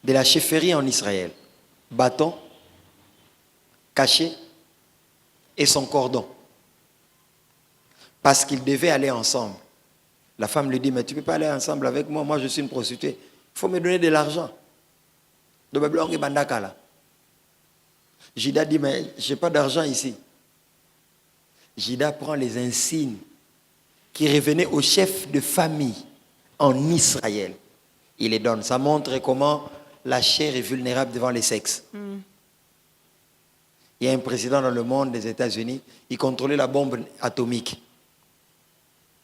de la chefferie en Israël. Bâton, cachet et son cordon. Parce qu'ils devaient aller ensemble. La femme lui dit, mais tu ne peux pas aller ensemble avec moi, moi je suis une prostituée. Il faut me donner de l'argent. Judas dit, mais je n'ai pas d'argent ici. Judas prend les insignes qui revenaient au chef de famille en Israël. Il les donne. Ça montre comment la chair est vulnérable devant les sexes. Il y a un président dans le monde des États-Unis, il contrôlait la bombe atomique.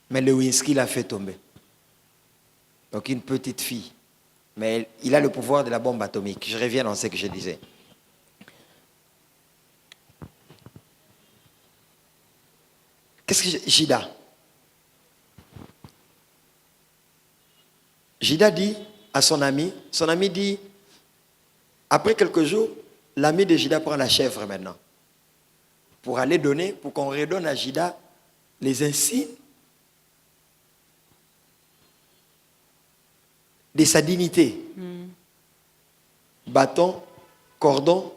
Mais Lewinsky l'a fait tomber. Donc une petite fille. Mais il a le pouvoir de la bombe atomique. Je reviens dans ce que je disais. Qu'est-ce que Judas? Judas dit à son ami dit, Après quelques jours, l'ami de Judas prend la chèvre maintenant. Pour aller donner, pour qu'on redonne à Judas les insignes de sa dignité. Bâton, cordon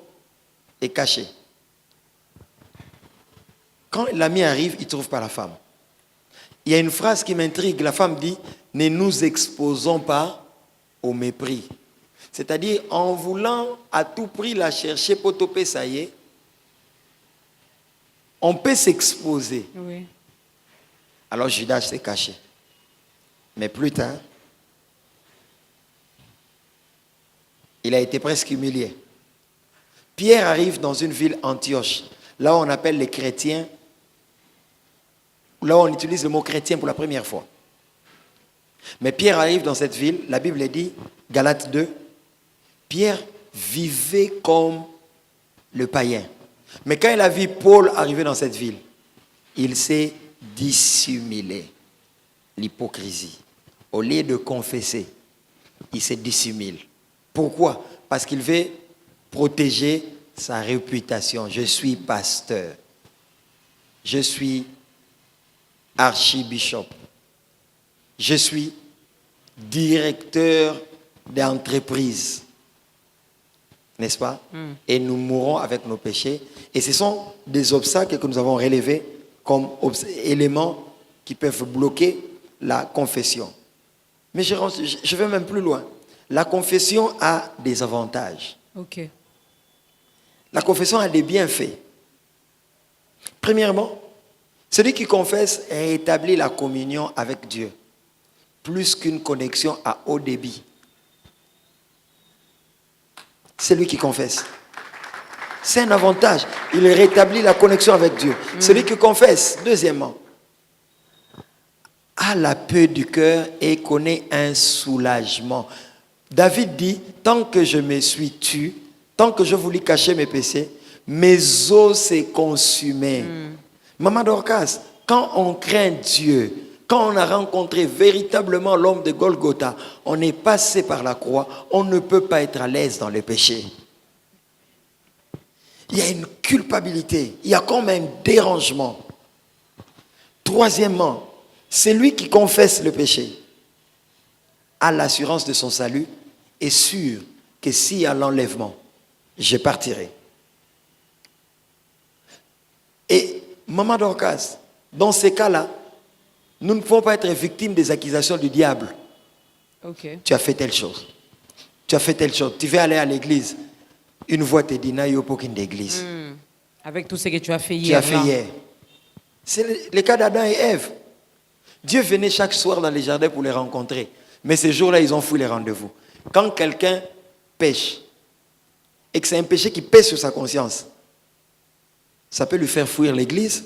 et cachet. Quand l'ami arrive, il ne trouve pas la femme. Il y a une phrase qui m'intrigue. La femme dit, ne nous exposons pas au mépris. C'est-à-dire, en voulant à tout prix la chercher pour toper, ça y est, on peut s'exposer. Oui. Alors Judas s'est caché. Mais plus tard, il a été presque humilié. Pierre arrive dans une ville, Antioche, là où on appelle les chrétiens, là où on utilise le mot chrétien pour la première fois. Mais Pierre arrive dans cette ville, la Bible dit, Galates 2, Pierre vivait comme le païen. Mais quand il a vu Paul arriver dans cette ville, il s'est dissimulé. L'hypocrisie. Au lieu de confesser, il se dissimule. Pourquoi? Parce qu'il veut protéger sa réputation. Je suis pasteur. Je suis archibishop. Je suis directeur d'entreprise. N'est-ce pas? Et nous mourrons avec nos péchés. Et ce sont des obstacles que nous avons relevés comme éléments qui peuvent bloquer la confession. Mais je vais même plus loin. La confession a des avantages. Ok. La confession a des bienfaits. Premièrement, celui qui confesse rétablit la communion avec Dieu, plus qu'une connexion à haut débit. Celui qui confesse. C'est un avantage. Il rétablit la connexion avec Dieu. Celui qui confesse, deuxièmement, a la paix du cœur et connaît un soulagement. David dit, tant que je me suis tu, tant que je voulais cacher mes péchés, mes os s'est consumé. Maman Dorcas, quand on craint Dieu, quand on a rencontré véritablement l'homme de Golgotha, on est passé par la croix, on ne peut pas être à l'aise dans le péché. Il y a une culpabilité, il y a comme un dérangement. Troisièmement, celui qui confesse le péché a l'assurance de son salut, est sûr que s'il y a l'enlèvement, je partirai. Et Maman Dorcas, dans ces cas-là, nous ne pouvons pas être victimes des accusations du diable. Ok. Tu as fait telle chose. Tu as fait telle chose. Tu veux aller à l'église. Une voix te dit, n'a pas aucune d'église. Avec tout ce que tu as fait Tu hier. as fait hier. C'est le cas d'Adam et Ève. Dieu venait chaque soir dans les jardins pour les rencontrer. Mais ces jours-là, ils ont fui les rendez-vous. Quand quelqu'un pêche, et que c'est un péché qui pèse sur sa conscience, ça peut lui faire fuir l'église.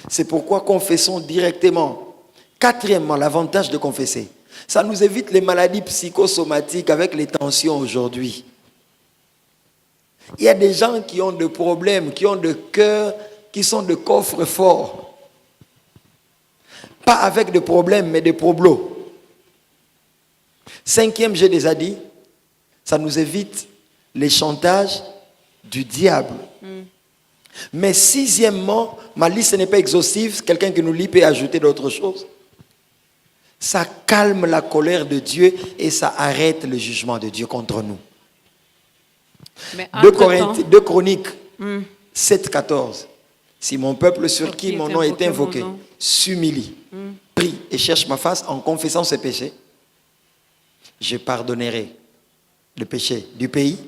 C'est pourquoi confessons directement. Quatrièmement, l'avantage de confesser. Ça nous évite les maladies psychosomatiques avec les tensions aujourd'hui. Il y a des gens qui ont des problèmes, qui ont des cœurs, qui sont de coffres forts. Pas avec des problèmes, mais des problos. Cinquième, j'ai déjà dit, ça nous évite les chantages du diable. Mais sixièmement, ma liste n'est pas exhaustive, quelqu'un qui nous lit peut ajouter d'autres choses. Ça calme la colère de Dieu et ça arrête le jugement de Dieu contre nous. 2 Chroniques 7,14. Si mon peuple sur qui mon nom est invoqué s'humilie, prie et cherche ma face en confessant ses péchés, je pardonnerai le péché du pays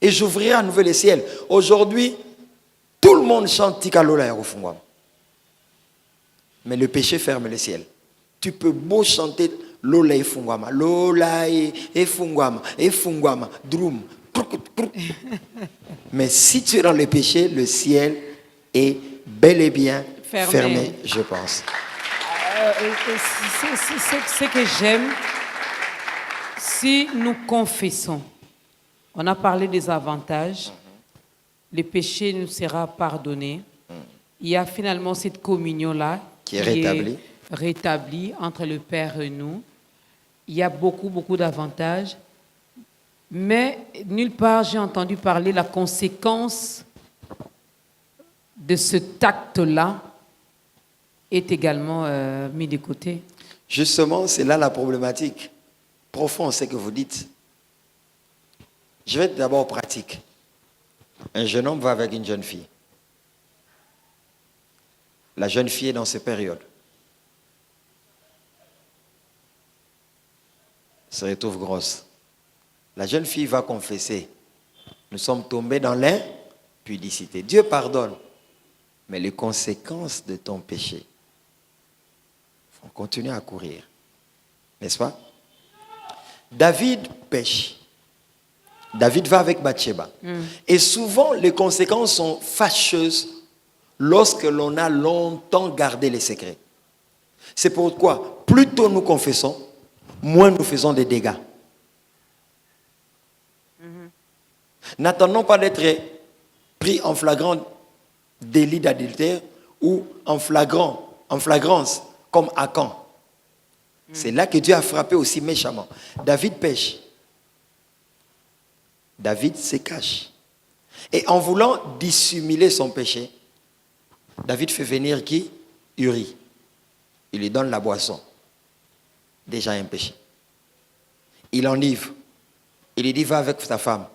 et j'ouvrirai à nouveau les ciels. Aujourd'hui, tout le monde chante Tikalola au Fungwam. Mais le péché ferme le ciel. Tu peux beau chanter Lola et Fungwama, Lola et Fungwama, Drum. Mais si tu es dans le péché, le ciel est bel et bien fermé je pense. Ce que j'aime, si nous confessons, on a parlé des avantages, le péché nous sera pardonné. Il y a finalement cette communion-là qui est rétablie entre le Père et nous. Il y a beaucoup d'avantages. Mais nulle part, j'ai entendu parler la conséquence de ce acte-là est également mis de côté. Justement, c'est là la problématique profonde, c'est que vous dites. Je vais être d'abord pratique. Un jeune homme va avec une jeune fille. La jeune fille est dans cette période. Se retrouve grosse. La jeune fille va confesser. Nous sommes tombés dans l'impudicité. Dieu pardonne. Mais les conséquences de ton péché vont continuer à courir. N'est-ce pas? David pêche. David va avec Bathsheba. Et souvent, les conséquences sont fâcheuses lorsque l'on a longtemps gardé les secrets. C'est pourquoi, plus tôt nous confessons, moins nous faisons des dégâts. N'attendons pas d'être pris en flagrant délit d'adultère ou en flagrance, comme Akan. C'est là que Dieu a frappé aussi méchamment. David pêche. David se cache. Et en voulant dissimuler son péché, David fait venir qui? Uri. Il lui donne la boisson. Déjà un péché. Il enivre. Il lui dit, va avec ta femme.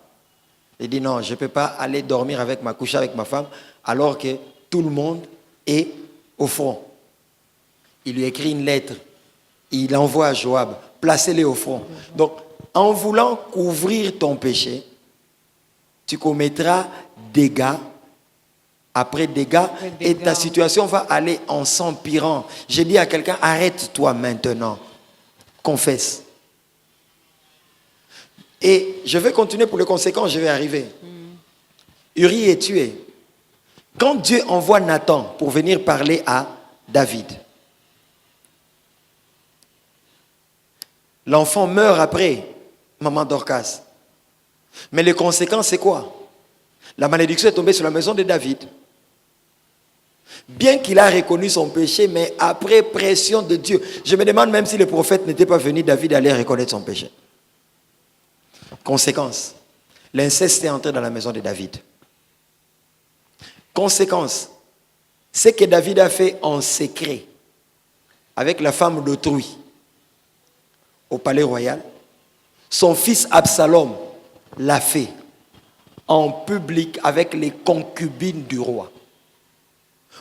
Il dit, non, je ne peux pas aller dormir coucher avec ma femme, alors que tout le monde est au front. Il lui écrit une lettre. Il envoie à Joab, placez-les au front. Donc, en voulant couvrir ton péché, tu commettras dégâts après dégâts et ta situation va aller en s'empirant. J'ai dit à quelqu'un, arrête-toi maintenant. Confesse. Et je vais continuer pour les conséquences, je vais arriver. Uri est tué. Quand Dieu envoie Nathan pour venir parler à David, l'enfant meurt après maman Dorcas. Mais les conséquences, c'est quoi? La malédiction est tombée sur la maison de David. Bien qu'il a reconnu son péché, mais après pression de Dieu. Je me demande même si le prophète n'était pas venu, David allait reconnaître son péché. Conséquence, l'inceste est entré dans la maison de David. Conséquence, ce que David a fait en secret avec la femme d'autrui au palais royal, son fils Absalom l'a fait en public avec les concubines du roi.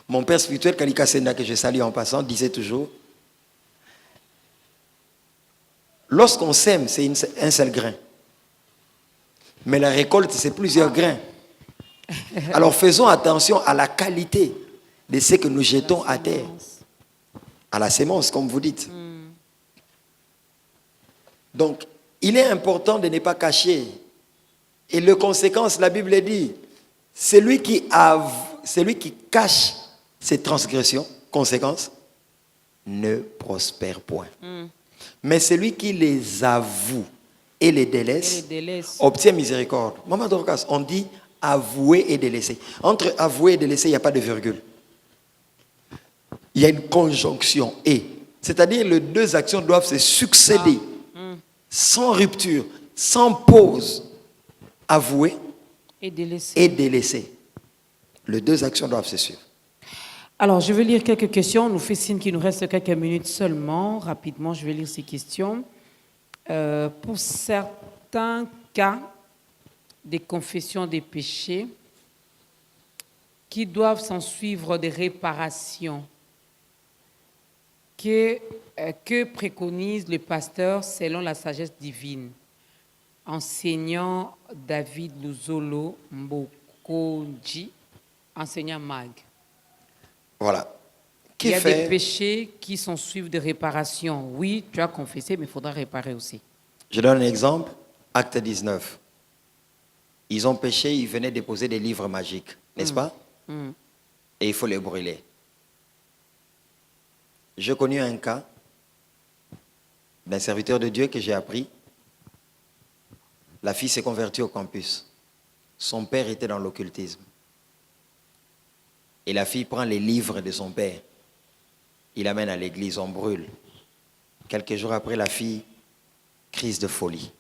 Mon père spirituel, Kalika Senda, que je salue en passant, disait toujours, lorsqu'on sème, c'est un seul grain. Mais la récolte, c'est plusieurs grains. Alors faisons attention à la qualité de ce que nous jetons à terre. À la sémence, comme vous dites. Donc, il est important de ne pas cacher. Et les conséquences, la Bible dit, celui qui cache ses transgressions, conséquences, ne prospère point. Mais celui qui les avoue et les délaisse, obtient miséricorde. Maman Dorcas, on dit avouer et délaisser. Entre avouer et délaisser, il n'y a pas de virgule. Il y a une conjonction et. C'est-à-dire les deux actions doivent se succéder. Sans rupture, sans pause. Avouer et délaisser. Les deux actions doivent se suivre. Alors, je vais lire quelques questions. On nous fait signe qu'il nous reste quelques minutes seulement. Rapidement, je vais lire ces questions. Pour certains cas des confessions des péchés qui doivent s'en suivre des réparations, que préconise le pasteur selon la sagesse divine? Enseignant David Luzolo Mbokoji, enseignant MAG. Voilà. Il y a des péchés qui s'en suivent de réparation. Oui, tu as confessé, mais il faudra réparer aussi. Je donne un exemple. Acte 19. Ils ont péché, ils venaient déposer des livres magiques, n'est-ce pas? Et il faut les brûler. J'ai connu un cas d'un serviteur de Dieu que j'ai appris. La fille s'est convertie au campus. Son père était dans l'occultisme. Et la fille prend les livres de son père. Il l'amène à l'église, on brûle. Quelques jours après, la fille, crise de folie.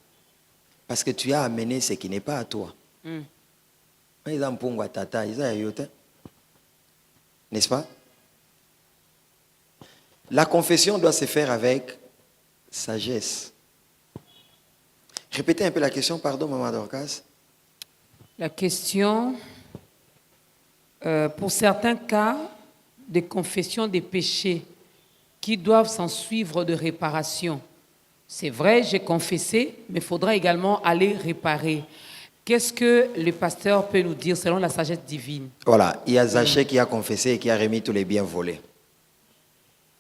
Parce que tu as amené ce qui n'est pas à toi. N'est-ce pas? La confession doit se faire avec sagesse. Répétez un peu la question, pardon, Maman Dorcas. La question, pour certains cas de confession des péchés qui doivent s'en suivre de réparation. C'est vrai, j'ai confessé, mais il faudra également aller réparer. Qu'est-ce que le pasteur peut nous dire selon la sagesse divine? Voilà, il y a Zachée qui a confessé et qui a remis tous les biens volés.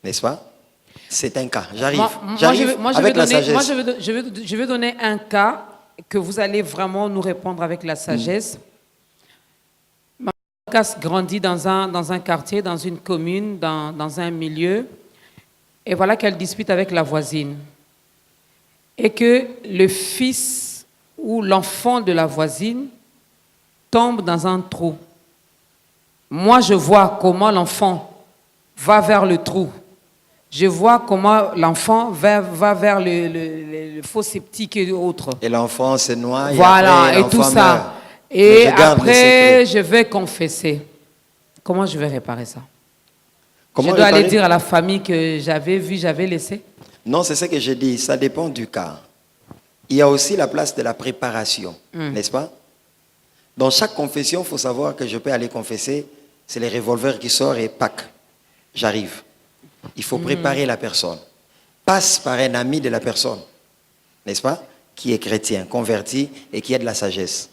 N'est-ce pas? C'est un cas. J'arrive. Avec la sagesse. Je vais donner un cas que vous allez vraiment nous répondre avec la sagesse. Ma Dorcas grandit dans un quartier, dans une commune, dans un milieu. Et voilà qu'elle dispute avec la voisine. Et que le fils ou l'enfant de la voisine tombe dans un trou. Moi, je vois comment l'enfant va vers le trou. Je vois comment l'enfant va vers le faux sceptique et autres. Et l'enfant se noie. Voilà, et tout ça. Meurt. Et après, je vais confesser. Comment je vais réparer ça? Je dois aller dire à la famille que j'avais vu, j'avais laissé? Non, c'est ce que je dis. Ça dépend du cas. Il y a aussi la place de la préparation, n'est-ce pas? Dans chaque confession, il faut savoir que je peux aller confesser. C'est les revolvers qui sortent et pac, j'arrive. Il faut préparer la personne. Passe par un ami de la personne, n'est-ce pas? Qui est chrétien, converti et qui a de la sagesse.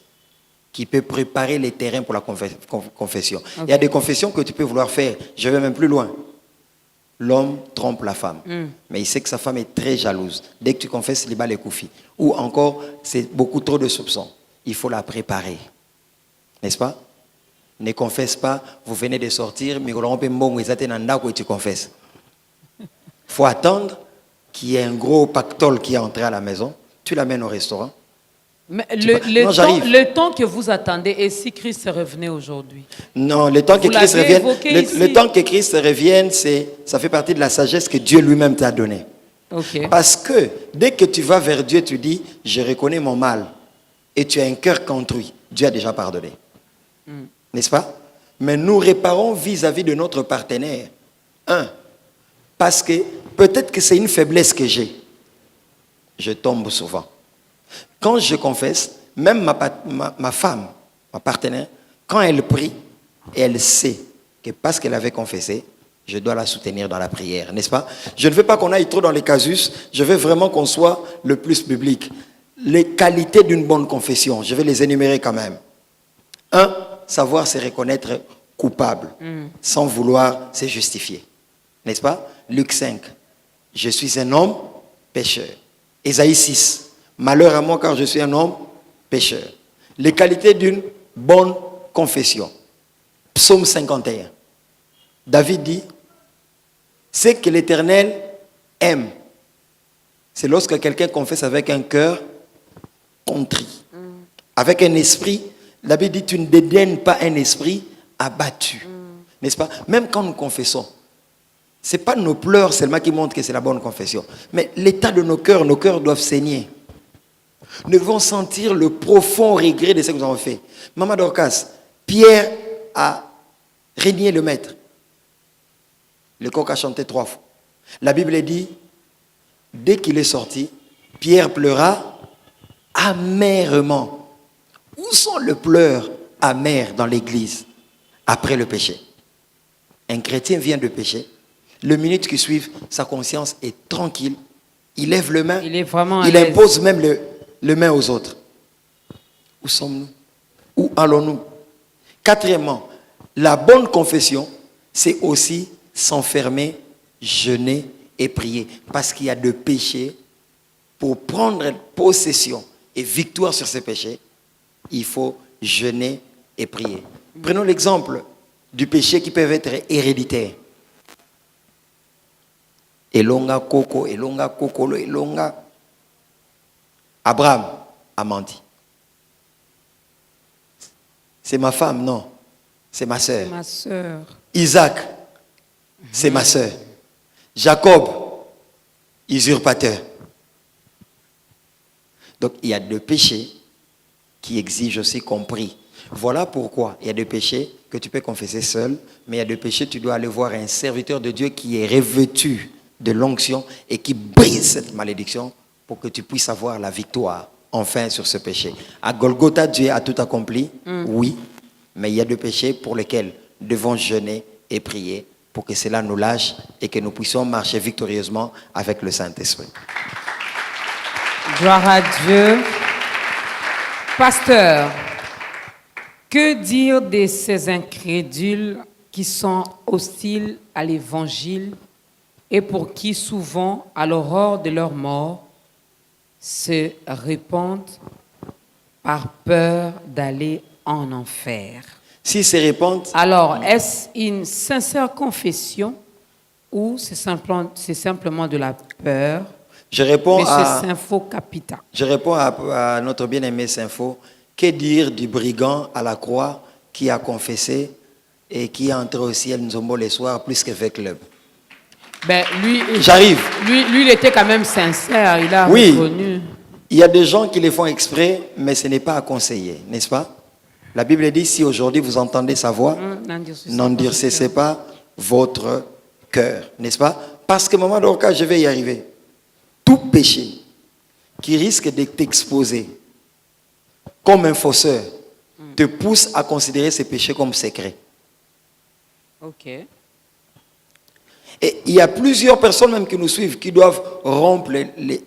Qui peut préparer les terrains pour la confession. Okay. Il y a des confessions que tu peux vouloir faire. Je vais même plus loin. L'homme trompe la femme. Mais il sait que sa femme est très jalouse. Dès que tu confesses, il bat les koufis. Ou encore, c'est beaucoup trop de soupçons. Il faut la préparer. N'est-ce pas? Ne confesse pas, vous venez de sortir, mais tu confesses. Il faut attendre qu'il y ait un gros pactole qui est entré à la maison. Tu l'amènes au restaurant. Mais le temps que vous attendez, et si Christ revenait aujourd'hui? Non, le temps que Christ revienne, le temps que Christ revienne, ça fait partie de la sagesse que Dieu lui-même t'a donnée. Okay. Parce que dès que tu vas vers Dieu, tu dis, je reconnais mon mal, et tu as un cœur construit, Dieu a déjà pardonné. N'est-ce pas? Mais nous réparons vis-à-vis de notre partenaire. Parce que peut-être que c'est une faiblesse que j'ai. Je tombe souvent. Quand je confesse, même ma femme, ma partenaire, quand elle prie, elle sait que parce qu'elle avait confessé, je dois la soutenir dans la prière, n'est-ce pas? Je ne veux pas qu'on aille trop dans les casus, je veux vraiment qu'on soit le plus biblique. Les qualités d'une bonne confession, je vais les énumérer quand même. Savoir se reconnaître coupable, sans vouloir se justifier, n'est-ce pas? Luc 5, je suis un homme pécheur. Ésaïe 6, malheur à moi car je suis un homme pécheur. Les qualités d'une bonne confession. Psaume 51. David dit, c'est que l'Éternel aime. C'est lorsque quelqu'un confesse avec un cœur contrit. Avec un esprit, la Bible dit, tu ne dédaignes pas un esprit abattu. N'est-ce pas? Même quand nous confessons, ce n'est pas nos pleurs seulement qui montrent que c'est la bonne confession. Mais l'état de nos cœurs doivent saigner. Nous devons sentir le profond regret de ce que nous avons fait. Maman Dorcas, Pierre a régné le maître. Le coq a chanté 3 fois. La Bible dit, dès qu'il est sorti, Pierre pleura amèrement. Où sont les pleurs amers dans l'église après le péché? Un chrétien vient de pécher. Le minute qui suit, sa conscience est tranquille. Il lève le main. Il impose même le main aux autres. Où sommes-nous? Où allons-nous? Quatrièmement, la bonne confession, c'est aussi s'enfermer, jeûner et prier. Parce qu'il y a de péchés. Pour prendre possession et victoire sur ces péchés, il faut jeûner et prier. Prenons l'exemple du péché qui peut être héréditaire. Elonga Koko, Elonga Kokolo, Elonga. Abraham a menti. C'est ma femme, non. C'est ma sœur. Ma sœur. Isaac, c'est ma sœur. Jacob, usurpateur. Donc il y a deux péchés qui exigent aussi compris. Voilà pourquoi il y a des péchés que tu peux confesser seul, mais il y a des péchés tu dois aller voir un serviteur de Dieu qui est revêtu de l'onction et qui brise cette malédiction pour que tu puisses avoir la victoire enfin sur ce péché. À Golgotha, Dieu a tout accompli, oui, mais il y a des péchés pour lesquels nous devons jeûner et prier pour que cela nous lâche et que nous puissions marcher victorieusement avec le Saint-Esprit. Gloire à Dieu. Pasteur, que dire de ces incrédules qui sont hostiles à l'Évangile et pour qui souvent, à l'aurore de leur mort, se répandent par peur d'aller en enfer? S'ils se répandent, Alors, est-ce une sincère confession ou c'est simplement de la peur? je réponds Monsieur à... Saint-Faux Capita. Je réponds à notre bien-aimé Saint-Faux. Que dire du brigand à la croix qui a confessé et qui est entré au ciel Nzombo le soir plus que fait club? Ben, J'arrive. Lui, il était quand même sincère. Il a Oui. reconnu. Il y a des gens qui les font exprès, mais ce n'est pas à conseiller, n'est-ce pas? La Bible dit, si aujourd'hui vous entendez sa voix, n'endurcissez pas votre cœur, n'est-ce pas? Parce que, maman Dorcas, je vais y arriver. Tout péché qui risque de t'exposer comme un fausseur te pousse à considérer ces péchés comme secrets. Ok. Et il y a plusieurs personnes même qui nous suivent qui doivent rompre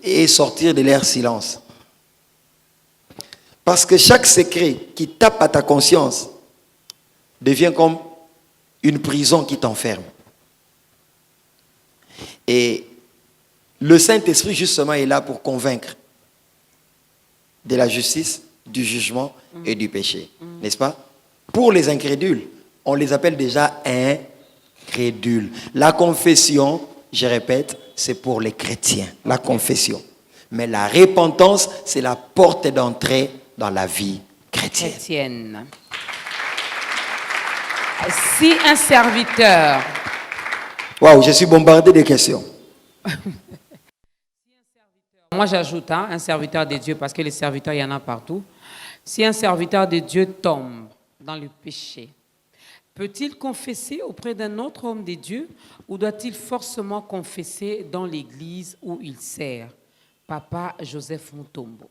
et sortir de leur silence. Parce que chaque secret qui tape à ta conscience devient comme une prison qui t'enferme. Et le Saint-Esprit, justement, est là pour convaincre de la justice, du jugement et du péché. N'est-ce pas? Pour les incrédules, on les appelle déjà incrédules. La confession, je répète, c'est pour les chrétiens, la confession. Mais la repentance, c'est la porte d'entrée dans la vie chrétienne. Chrétienne. Si un serviteur... Waouh, je suis bombardé de questions. Moi, j'ajoute un serviteur de Dieu, parce que les serviteurs, il y en a partout. Si un serviteur de Dieu tombe dans le péché, peut-il confesser auprès d'un autre homme de Dieu ou doit-il forcément confesser dans l'église où il sert? Papa Joseph Mutombo.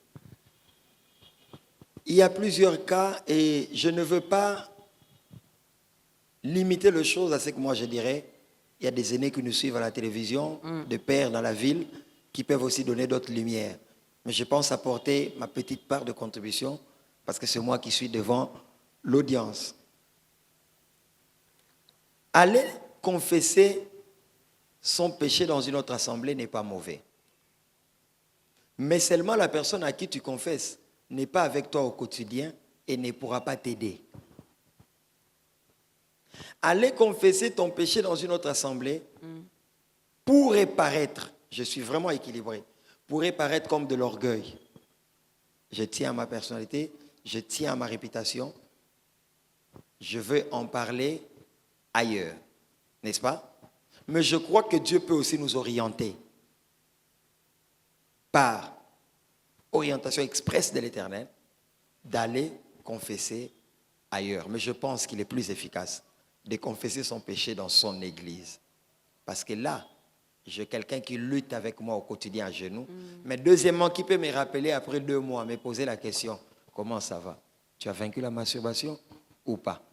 Il y a plusieurs cas et je ne veux pas limiter les choses à ce que moi je dirais. Il y a des aînés qui nous suivent à la télévision, des pères dans la ville, qui peuvent aussi donner d'autres lumières. Mais je pense apporter ma petite part de contribution parce que c'est moi qui suis devant l'audience. Aller confesser son péché dans une autre assemblée n'est pas mauvais. Mais seulement la personne à qui tu confesses n'est pas avec toi au quotidien et ne pourra pas t'aider. Aller confesser ton péché dans une autre assemblée pourrait paraître, je suis vraiment équilibré, pourrait paraître comme de l'orgueil. Je tiens à ma personnalité, je tiens à ma réputation, je veux en parler ailleurs, n'est-ce pas? Mais je crois que Dieu peut aussi nous orienter par orientation expresse de l'Éternel d'aller confesser ailleurs. Mais je pense qu'il est plus efficace de confesser son péché dans son église. Parce que là, j'ai quelqu'un qui lutte avec moi au quotidien à genoux. Mais deuxièmement, qui peut me rappeler après 2 mois, me poser la question, comment ça va? Tu as vaincu la masturbation ou pas?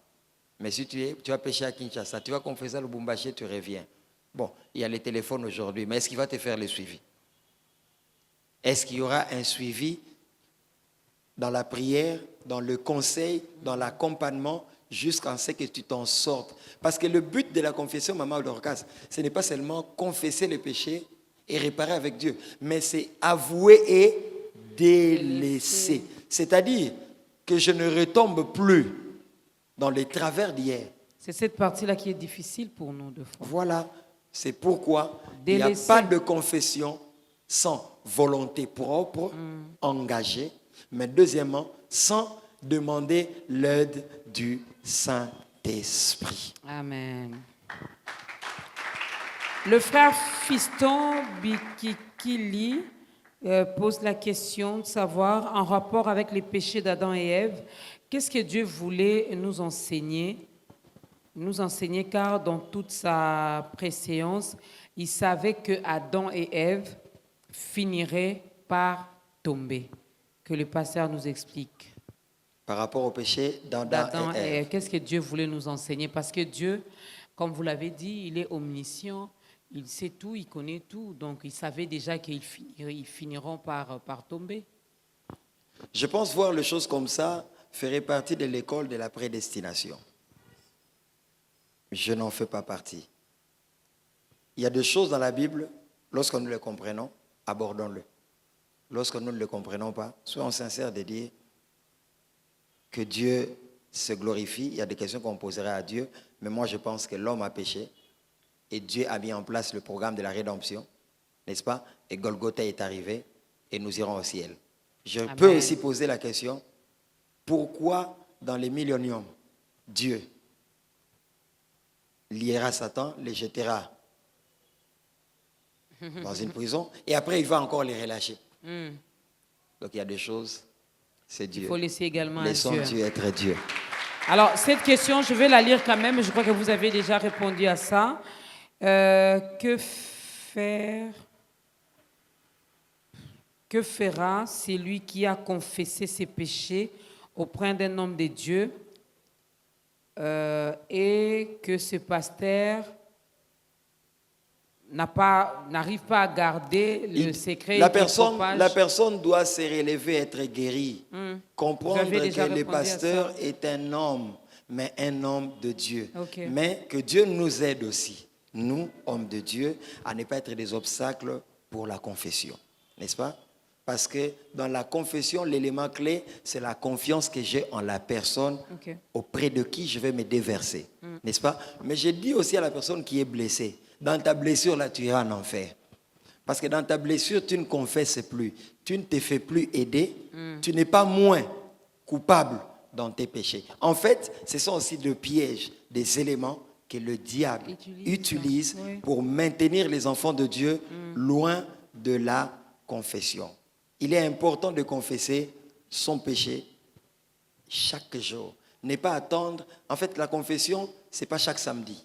Mais si tu vas pécher à Kinshasa, tu vas confesser à Lubumbashi, tu reviens. Bon, il y a les téléphones aujourd'hui, mais est-ce qu'il va te faire le suivi? Est-ce qu'il y aura un suivi dans la prière, dans le conseil, dans l'accompagnement, jusqu'à ce que tu t'en sortes? Parce que le but de la confession, Maman Dorcas, ce n'est pas seulement confesser le péché et réparer avec Dieu, mais c'est avouer et délaisser. C'est-à-dire que je ne retombe plus dans les travers d'hier. C'est cette partie-là qui est difficile pour nous de faire. Voilà, c'est pourquoi Délaisser. il n'y a pas de confession sans volonté propre, engagée, mais deuxièmement, sans demander l'aide du Saint-Esprit. Amen. Le frère Fiston Bikikili pose la question de savoir, en rapport avec les péchés d'Adam et Ève, qu'est-ce que Dieu voulait nous enseigner? Nous enseigner car dans toute sa préséance, il savait que Adam et Ève finiraient par tomber. Que le pasteur nous explique. Par rapport au péché d'Adam D'Adam et et Ève. Ève, qu'est-ce que Dieu voulait nous enseigner? Parce que Dieu, comme vous l'avez dit, il est omniscient, il sait tout, il connaît tout. Donc il savait déjà qu'ils finiront par tomber. Je pense voir les choses comme ça ferait partie de l'école de la prédestination. Je n'en fais pas partie. Il y a des choses dans la Bible, lorsque nous les comprenons, abordons-le. Lorsque nous ne le comprenons pas, soyons sincères de dire que Dieu se glorifie. Il y a des questions qu'on poserait à Dieu, mais moi je pense que l'homme a péché et Dieu a mis en place le programme de la rédemption, n'est-ce pas? Et Golgotha est arrivé et nous irons au ciel. Je Amen. peux aussi poser la question, pourquoi dans les milléniums, Dieu liera Satan, les jettera dans une prison et après il va encore les relâcher. Donc il y a des choses, c'est Dieu. Il faut laisser également à Laissons Dieu. Dieu être Dieu. Alors, cette question, je vais la lire quand même, je crois que vous avez déjà répondu à ça. Que fera celui qui a confessé ses péchés auprès d'un homme de Dieu et que ce pasteur n'arrive pas à garder le secret? La personne doit se relever, être guérie, Vous comprendre avez déjà que le répondu à pasteur ça. est un homme, mais un homme de Dieu. Ok. Mais que Dieu nous aide aussi, nous, hommes de Dieu, à ne pas être des obstacles pour la confession, n'est-ce pas? Parce que dans la confession, l'élément clé, c'est la confiance que j'ai en la personne Ok. auprès de qui je vais me déverser, n'est-ce pas? Mais je dis aussi à la personne qui est blessée, dans ta blessure, là, tu iras en enfer. Parce que dans ta blessure, tu ne confesses plus, tu ne te fais plus aider, tu n'es pas moins coupable dans tes péchés. En fait, ce sont aussi des pièges, des éléments que le diable utilise Oui. pour maintenir les enfants de Dieu loin de la confession. Il est important de confesser son péché chaque jour. Ne pas attendre. En fait, la confession, ce n'est pas chaque samedi.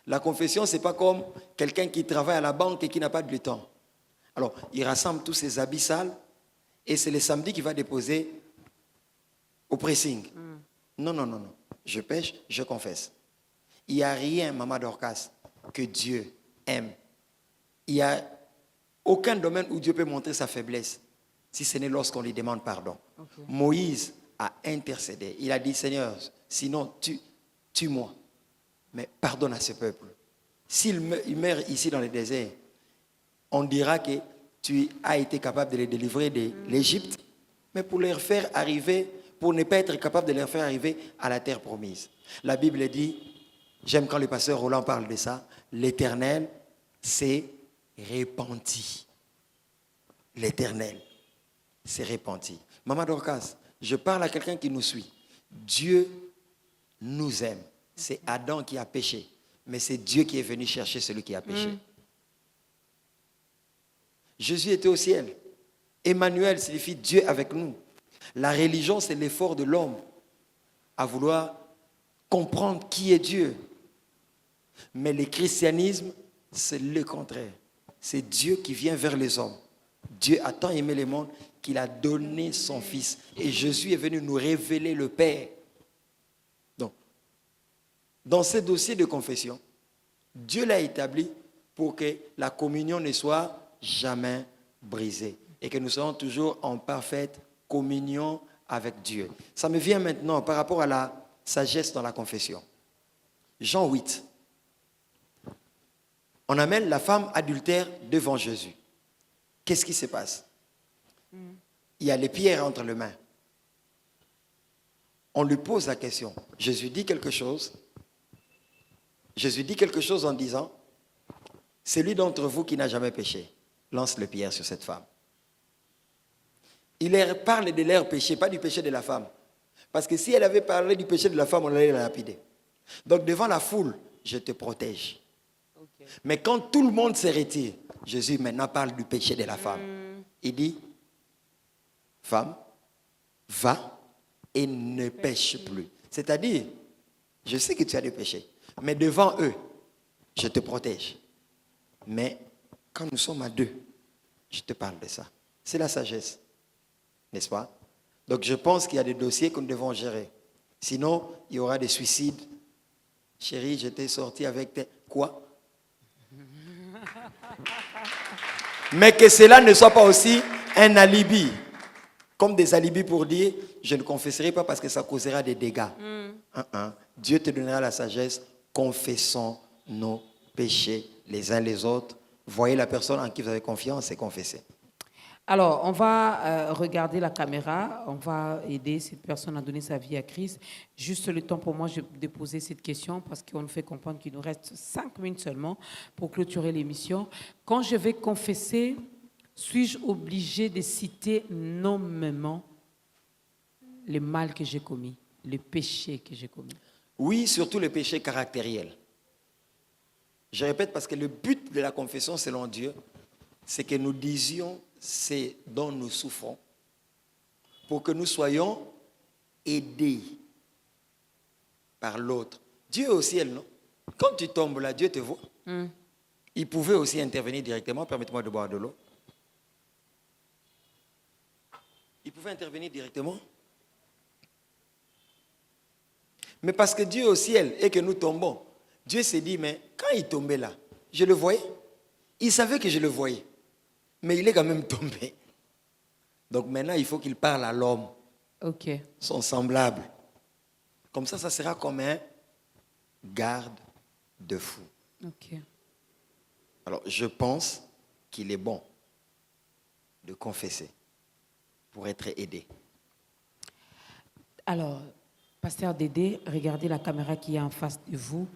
La confession, ce n'est pas comme quelqu'un qui travaille à la banque et qui n'a pas de temps. Alors, il rassemble tous ses habits sales et c'est le samedi qu'il va déposer au pressing. Non, non, non, non. Je pêche, je confesse. Il n'y a rien, Maman Dorcas, que Dieu aime. Il n'y a aucun domaine où Dieu peut montrer sa faiblesse, si ce n'est lorsqu'on lui demande pardon. Okay. Moïse a intercédé. Il a dit, Seigneur, sinon tue-moi. Mais pardonne à ce peuple. S'il meurt ici dans le désert, on dira que tu as été capable de les délivrer de l'Égypte, mais pour les faire arriver, pour ne pas être capable de les faire arriver à la terre promise. La Bible dit, j'aime quand le pasteur Roland parle de ça, l'Éternel s'est repenti. L'Éternel s'est repenti. Maman Dorcas, je parle à quelqu'un qui nous suit. Dieu nous aime. C'est Adam qui a péché, mais c'est Dieu qui est venu chercher celui qui a péché. Jésus était au ciel. Emmanuel signifie Dieu avec nous. La religion, c'est l'effort de l'homme à vouloir comprendre qui est Dieu. Mais le christianisme, c'est le contraire. C'est Dieu qui vient vers les hommes. Dieu a tant aimé le monde qu'il a donné son Fils. Et Jésus est venu nous révéler le Père. Donc, dans ce dossier de confession, Dieu l'a établi pour que la communion ne soit jamais brisée et que nous soyons toujours en parfaite communion avec Dieu. Ça me vient maintenant par rapport à la sagesse dans la confession. Jean 8. On amène la femme adultère devant Jésus. Qu'est-ce qui se passe? Il y a les pierres entre les mains. On lui pose la question. Jésus dit quelque chose. Jésus dit quelque chose en disant, celui d'entre vous qui n'a jamais péché, lance le pierre sur cette femme. Il leur parle de leur péché, pas du péché de la femme. Parce que si elle avait parlé du péché de la femme, on allait la lapider. Donc devant la foule, je te protège. Okay. Mais quand tout le monde se retire, Jésus maintenant parle du péché de la femme. Il dit, femme, va et ne pêche plus. C'est-à-dire, je sais que tu as des péchés, mais devant eux, je te protège. Mais quand nous sommes à deux, je te parle de ça. C'est la sagesse, n'est-ce pas? Donc je pense qu'il y a des dossiers que nous devons gérer. Sinon, il y aura des suicides. Chérie, je t'ai sorti avec tes... Quoi? Mais que cela ne soit pas aussi un alibi. Comme des alibis pour dire, je ne confesserai pas parce que ça causera des dégâts. Dieu te donnera la sagesse. Confessons nos péchés les uns les autres. Voyez la personne en qui vous avez confiance et confessez. Alors, on va regarder la caméra, on va aider cette personne à donner sa vie à Christ. Juste le temps pour moi de poser cette question parce qu'on nous fait comprendre qu'il nous reste 5 minutes seulement pour clôturer l'émission. Quand je vais confesser, suis-je obligé de citer nommément le mal que j'ai commis, le péché que j'ai commis? Oui, surtout le péché caractériel. Je répète parce que le but de la confession selon Dieu, c'est que nous disions ce dont nous souffrons pour que nous soyons aidés par l'autre. Dieu est au ciel, non? Quand tu tombes là, Dieu te voit. Il pouvait aussi intervenir directement. Permettez-moi de boire de l'eau. Il pouvait intervenir directement. Mais parce que Dieu est au ciel et que nous tombons, Dieu s'est dit, mais quand il tombait là, je le voyais. Il savait que je le voyais. Mais il est quand même tombé. Donc maintenant, il faut qu'il parle à l'homme. Ok. Son semblable. Comme ça sera comme un garde-fou. Ok. Alors, je pense qu'il est bon de confesser pour être aidé. Alors, Pasteur Dédé, regardez la caméra qui est en face de vous.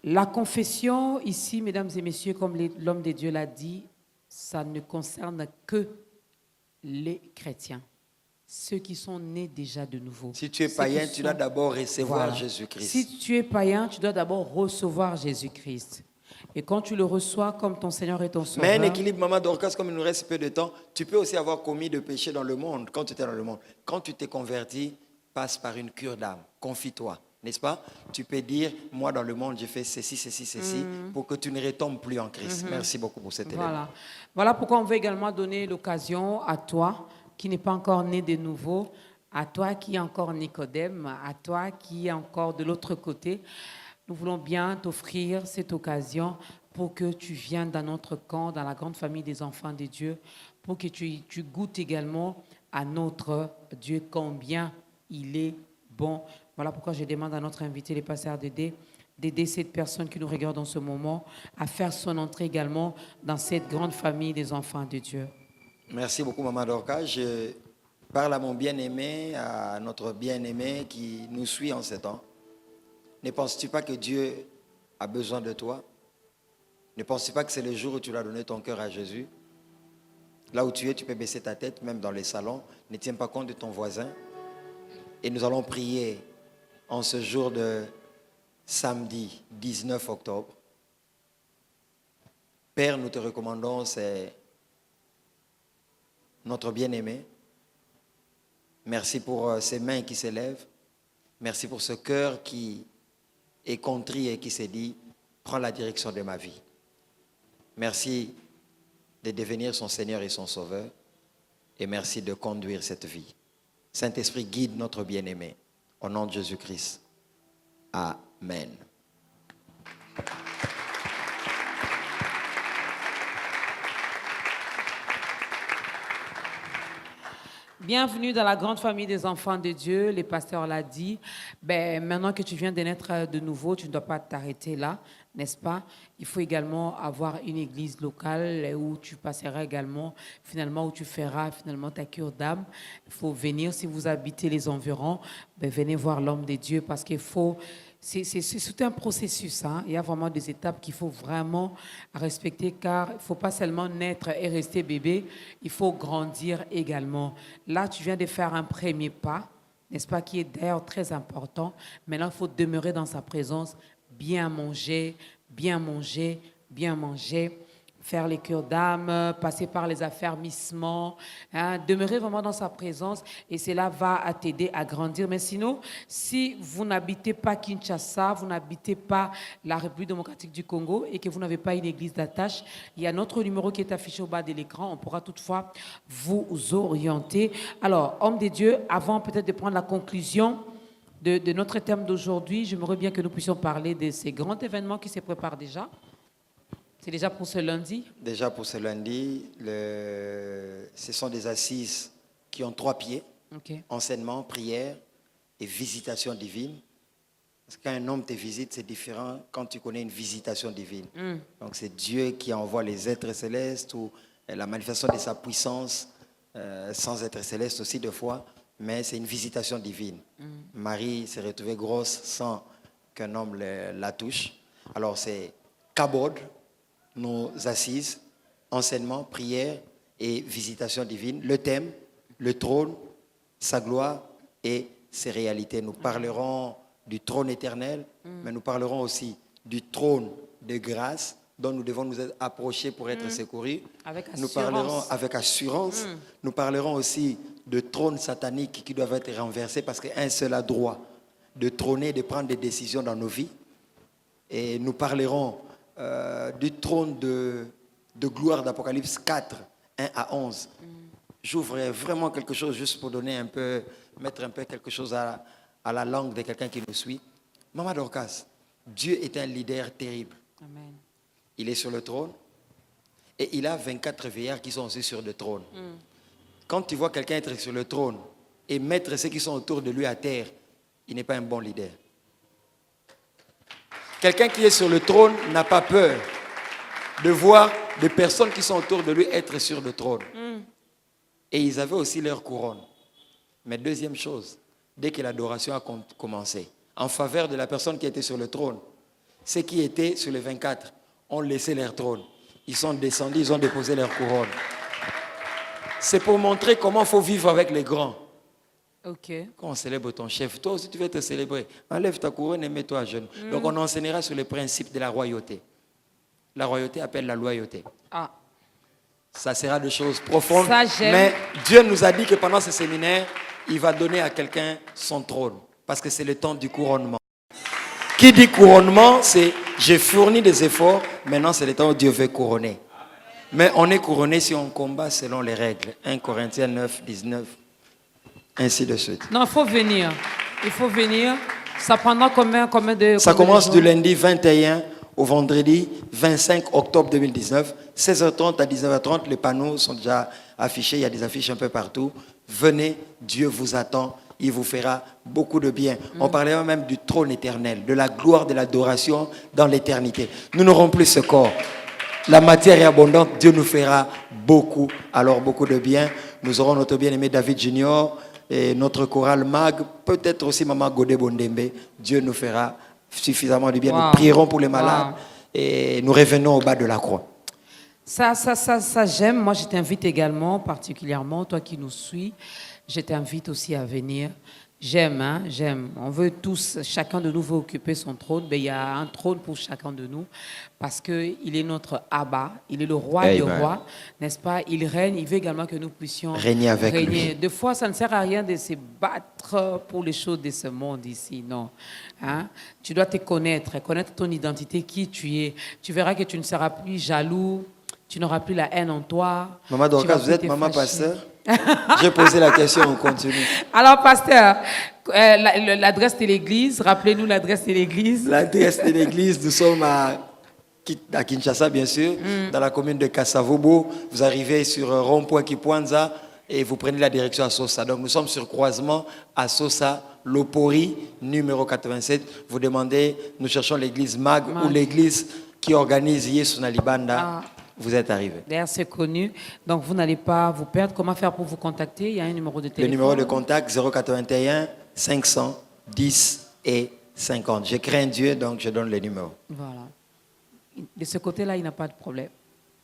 La confession, ici, mesdames et messieurs, comme l'homme de Dieu l'a dit, ça ne concerne que les chrétiens, ceux qui sont nés déjà de nouveau. Si tu es païen, tu dois d'abord recevoir Voilà. Jésus-Christ. Si tu es païen, tu dois d'abord recevoir Jésus-Christ. Et quand tu le reçois comme ton Seigneur et ton Sauveur... Mais un équilibre, Maman Dorcas, comme il nous reste peu de temps, tu peux aussi avoir commis de péché dans le monde, quand tu étais dans le monde. Quand tu t'es converti, passe par une cure d'âme, confie-toi, n'est-ce pas? Tu peux dire, moi dans le monde, j'ai fait ceci, pour que tu ne retombes plus en Christ. Merci beaucoup pour cet élément. Voilà pourquoi on veut également donner l'occasion à toi, qui n'est pas encore né de nouveau, à toi qui est encore Nicodème, à toi qui est encore de l'autre côté. Nous voulons bien t'offrir cette occasion pour que tu viennes dans notre camp, dans la grande famille des enfants de Dieu, pour que tu goûtes également à notre Dieu, combien il est bon. Voilà pourquoi je demande à notre invité, le pasteur Dédé, d'aider cette personne qui nous regarde en ce moment à faire son entrée également dans cette grande famille des enfants de Dieu. Merci beaucoup, Maman Dorcas. Je parle à mon bien-aimé, à notre bien-aimé qui nous suit en ce temps. Ne penses-tu pas que Dieu a besoin de toi? Ne penses-tu pas que c'est le jour où tu dois donner ton cœur à Jésus? Là où tu es, tu peux baisser ta tête, même dans les salons. Ne tiens pas compte de ton voisin. Et nous allons prier en ce jour de samedi 19 octobre. Père, nous te recommandons, c'est notre bien-aimé. Merci pour ces mains qui s'élèvent. Merci pour ce cœur qui est contrit et qui s'est dit, prends la direction de ma vie. Merci de devenir son Seigneur et son Sauveur. Et merci de conduire cette vie. Saint-Esprit, guide notre bien-aimé. Au nom de Jésus-Christ. Amen. Bienvenue dans la grande famille des enfants de Dieu. Les pasteurs l'ont dit. Maintenant que tu viens de naître de nouveau, tu ne dois pas t'arrêter là, n'est-ce pas? Il faut également avoir une église locale où tu passeras également, finalement, où tu feras finalement ta cure d'âme. Il faut venir, si vous habitez les environs, venez voir l'homme de Dieu parce qu'il faut... C'est tout un processus. Hein. Il y a vraiment des étapes qu'il faut vraiment respecter car il ne faut pas seulement naître et rester bébé, il faut grandir également. Là, tu viens de faire un premier pas, n'est-ce pas, qui est d'ailleurs très important. Maintenant, il faut demeurer dans sa présence, bien manger, bien manger, bien manger. faire les cures d'âme, passer par les affermissements, hein, demeurer vraiment dans sa présence et cela va t'aider à grandir. Mais sinon, si vous n'habitez pas Kinshasa, vous n'habitez pas la République démocratique du Congo et que vous n'avez pas une église d'attache, il y a notre numéro qui est affiché au bas de l'écran. On pourra toutefois vous orienter. Alors, homme de Dieu, avant peut-être de prendre la conclusion de notre thème d'aujourd'hui, j'aimerais bien que nous puissions parler de ces grands événements qui se préparent déjà. C'est déjà pour ce lundi? Déjà pour ce lundi, ce sont des assises qui ont 3 pieds. Okay. Enseignement, prière et visitation divine. Parce que quand un homme te visite, c'est différent quand tu connais une visitation divine. Donc c'est Dieu qui envoie les êtres célestes ou la manifestation de sa puissance sans être céleste aussi des fois, mais c'est une visitation divine. Marie s'est retrouvée grosse sans qu'un homme la touche. Alors c'est Kabod, nos assises, enseignement, prière et visitation divine. Le thème, le trône, sa gloire et ses réalités. Nous parlerons du trône éternel, mais nous parlerons aussi du trône de grâce dont nous devons nous approcher pour être secourus. Avec assurance. Nous parlerons avec assurance. Nous parlerons aussi de trône satanique qui doivent être renversés parce qu'un seul a droit de trôner, de prendre des décisions dans nos vies. Et nous parlerons du trône de gloire d'Apocalypse 4, 1 à 11. J'ouvre vraiment quelque chose juste pour donner un peu, mettre un peu quelque chose à la langue de quelqu'un qui nous suit. Maman Dorcas, Dieu est un leader terrible. Amen. Il est sur le trône et il a 24 veillards qui sont aussi sur le trône. Quand tu vois quelqu'un être sur le trône et mettre ceux qui sont autour de lui à terre, il n'est pas un bon leader. Quelqu'un qui est sur le trône n'a pas peur de voir des personnes qui sont autour de lui être sur le trône. Et ils avaient aussi leur couronne. Mais deuxième chose, dès que l'adoration a commencé, en faveur de la personne qui était sur le trône, ceux qui étaient sur les 24 ont laissé leur trône. Ils sont descendus, ils ont déposé leur couronne. C'est pour montrer comment il faut vivre avec les grands. Okay. Quand on célèbre ton chef, toi aussi tu veux te célébrer. Enlève ta couronne et mets-toi à genoux. Donc on enseignera sur les principes de la royauté. La royauté appelle la loyauté. Ah. Ça sera des choses profondes. Ça, j'aime. Mais Dieu nous a dit que pendant ce séminaire, il va donner à quelqu'un son trône. Parce que c'est le temps du couronnement. Qui dit couronnement, c'est j'ai fourni des efforts, maintenant c'est le temps où Dieu veut couronner. Mais on est couronné si on combat selon les règles. 1 Corinthiens 9, 19, ainsi de suite. Non, il faut venir. Il faut venir. Ça prendra combien de... Ça commence du lundi 21 au vendredi 25 octobre 2019, 16h30 à 19h30. Les panneaux sont déjà affichés, il y a des affiches un peu partout. Venez, Dieu vous attend, il vous fera beaucoup de bien. On parlait même du trône éternel, de la gloire, de l'adoration dans l'éternité. Nous n'aurons plus ce corps. La matière est abondante, Dieu nous fera beaucoup, alors beaucoup de bien. Nous aurons notre bien-aimé David Junior et notre chorale Mag, peut-être aussi Maman Godé Bondembe. Dieu nous fera suffisamment de bien. Nous prierons pour les malades et nous revenons au bas de la croix. Ça j'aime. Moi, je t'invite également, particulièrement, toi qui nous suis, je t'invite aussi à venir. J'aime, j'aime. On veut tous, chacun de nous veut occuper son trône. Mais il y a un trône pour chacun de nous parce qu'il est notre Abba, il est le roi des rois, n'est-ce pas? Il règne, il veut également que nous puissions régner avec lui. Des fois, ça ne sert à rien de se battre pour les choses de ce monde ici, non. Hein? Tu dois te connaître ton identité, qui tu es. Tu verras que tu ne seras plus jaloux, tu n'auras plus la haine en toi. Maman Dorcas, vous êtes maman pasteur? J'ai posé la question, on continue. Alors, pasteur, l'adresse de l'église, rappelez-nous l'adresse de l'église. L'adresse de l'église, nous sommes à Kinshasa, bien sûr, dans la commune de Kassavobo. Vous arrivez sur rond-point Kipwanza et vous prenez la direction à Sosa. Donc, nous sommes sur croisement à Sosa, Lopori, numéro 87. Vous demandez, nous cherchons l'église Mag ou l'église qui organise Yesu Nalibanda. Vous êtes arrivé. D'ailleurs, c'est connu. Donc, vous n'allez pas vous perdre. Comment faire pour vous contacter? Il y a un numéro de téléphone. Le numéro de contact, 081 510 et 50. Je crains Dieu, donc je donne le numéro. Voilà. De ce côté-là, il n'y a pas de problème.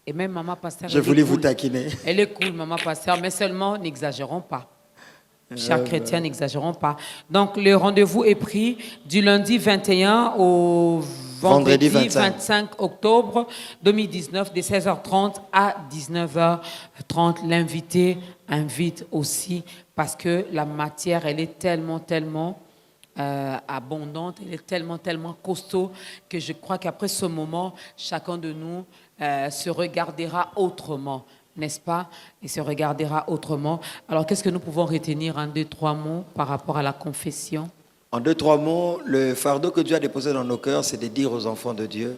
Et même Maman Pasteur... Je voulais vous taquiner. Elle est cool, Maman Pasteur, mais seulement n'exagérons pas. Chers chrétiens, n'exagérons pas. Donc, le rendez-vous est pris du lundi 21 au vendredi 25 octobre 2019, de 16h30 à 19h30. L'invité invite aussi parce que la matière, elle est tellement abondante, elle est tellement costaud que je crois qu'après ce moment, chacun de nous se regardera autrement, n'est-ce pas? Et se regardera autrement. Alors, qu'est-ce que nous pouvons retenir en 2-3 mots par rapport à la confession? En 2-3 mots, le fardeau que Dieu a déposé dans nos cœurs, c'est de dire aux enfants de Dieu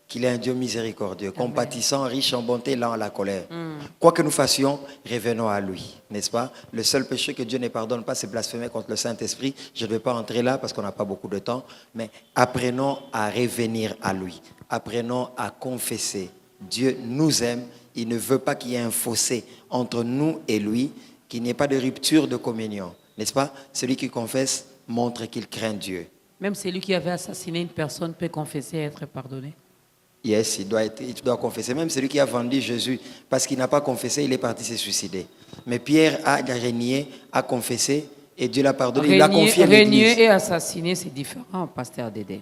qu'il est un Dieu miséricordieux, compatissant, riche en bonté, lent à la colère. Quoi que nous fassions, revenons à lui, n'est-ce pas? Le seul péché que Dieu ne pardonne pas, c'est blasphémer contre le Saint-Esprit. Je ne vais pas entrer là parce qu'on n'a pas beaucoup de temps, mais apprenons à revenir à lui. Apprenons à confesser. Dieu nous aime, il ne veut pas qu'il y ait un fossé entre nous et lui, qu'il n'y ait pas de rupture de communion, n'est-ce pas? Celui qui confesse montre qu'il craint Dieu. Même celui qui avait assassiné une personne peut confesser et être pardonné. Yes, il doit confesser. Même celui qui a vendu Jésus, parce qu'il n'a pas confessé, il est parti se suicider. Mais Pierre a régné, a confessé, et Dieu l'a pardonné, il l'a confié à l'Église. Régner et assassiner, c'est différent, pasteur Dédé.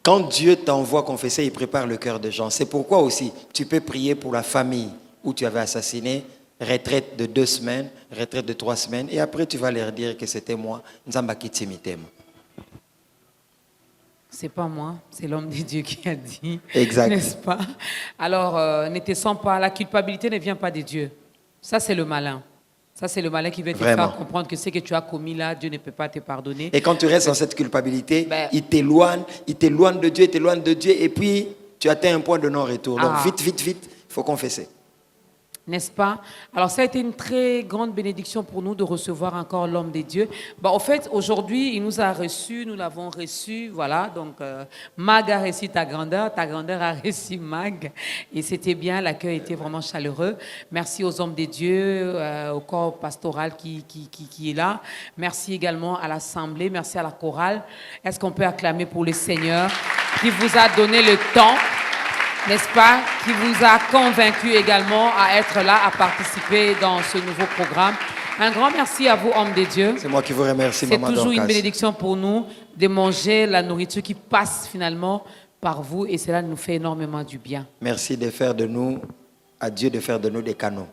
Quand Dieu t'envoie confesser, il prépare le cœur des gens. C'est pourquoi aussi, tu peux prier pour la famille où tu avais assassiné, retraite de 2 semaines, retraite de 3 semaines, et après tu vas leur dire que c'était moi, Nzamba Kitimitem. C'est pas moi, c'est l'homme de Dieu qui a dit. Exact. N'est-ce pas? Alors, ne te sens pas, la culpabilité ne vient pas de Dieu. Ça, c'est le malin. Ça, c'est le malin qui veut te faire comprendre que ce que tu as commis là, Dieu ne peut pas te pardonner. Et quand tu restes dans cette culpabilité, il t'éloigne de Dieu, et puis tu atteins un point de non-retour. Donc vite, il faut confesser. N'est-ce pas? Alors, ça a été une très grande bénédiction pour nous de recevoir encore l'homme de Dieu. En fait, aujourd'hui, il nous a reçus, nous l'avons reçu, voilà. Donc, Mag a reçu ta grandeur a reçu Mag. Et c'était bien, l'accueil était vraiment chaleureux. Merci aux hommes de Dieu, au corps pastoral qui est là. Merci également à l'Assemblée, merci à la chorale. Est-ce qu'on peut acclamer pour le Seigneur qui vous a donné le temps, n'est-ce pas, qui vous a convaincu également à être là, à participer dans ce nouveau programme. Un grand merci à vous, hommes de Dieu. C'est moi qui vous remercie, Maman C'est toujours Dorcas. une bénédiction pour nous de manger la nourriture qui passe finalement par vous, et cela nous fait énormément du bien. Merci de faire de nous, à Dieu de faire de nous des canaux.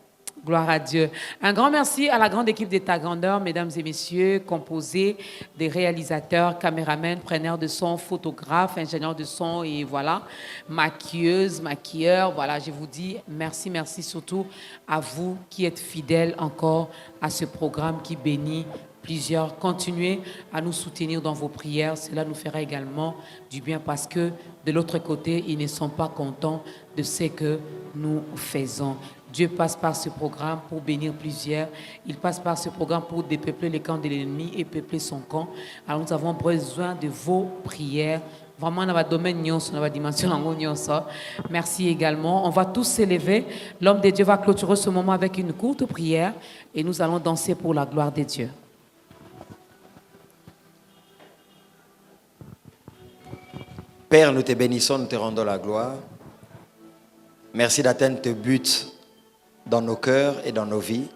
Gloire à Dieu. Un grand merci à la grande équipe de Ta Grandeur, mesdames et messieurs, composée des réalisateurs, caméramans, preneurs de son, photographes, ingénieurs de son et voilà, maquilleuses, maquilleurs. Voilà, je vous dis merci surtout à vous qui êtes fidèles encore à ce programme qui bénit plusieurs. Continuez à nous soutenir dans vos prières. Cela nous fera également du bien parce que de l'autre côté, ils ne sont pas contents de ce que nous faisons. Dieu passe par ce programme pour bénir plusieurs. Il passe par ce programme pour dépeupler les camps de l'ennemi et peupler son camp. Alors nous avons besoin de vos prières. Vraiment, dans votre domaine, dans votre dimension, merci également. On va tous s'élever. L'homme de Dieu va clôturer ce moment avec une courte prière et nous allons danser pour la gloire de Dieu. Père, nous te bénissons, nous te rendons la gloire. Merci d'atteindre tes buts dans nos cœurs et dans nos vies.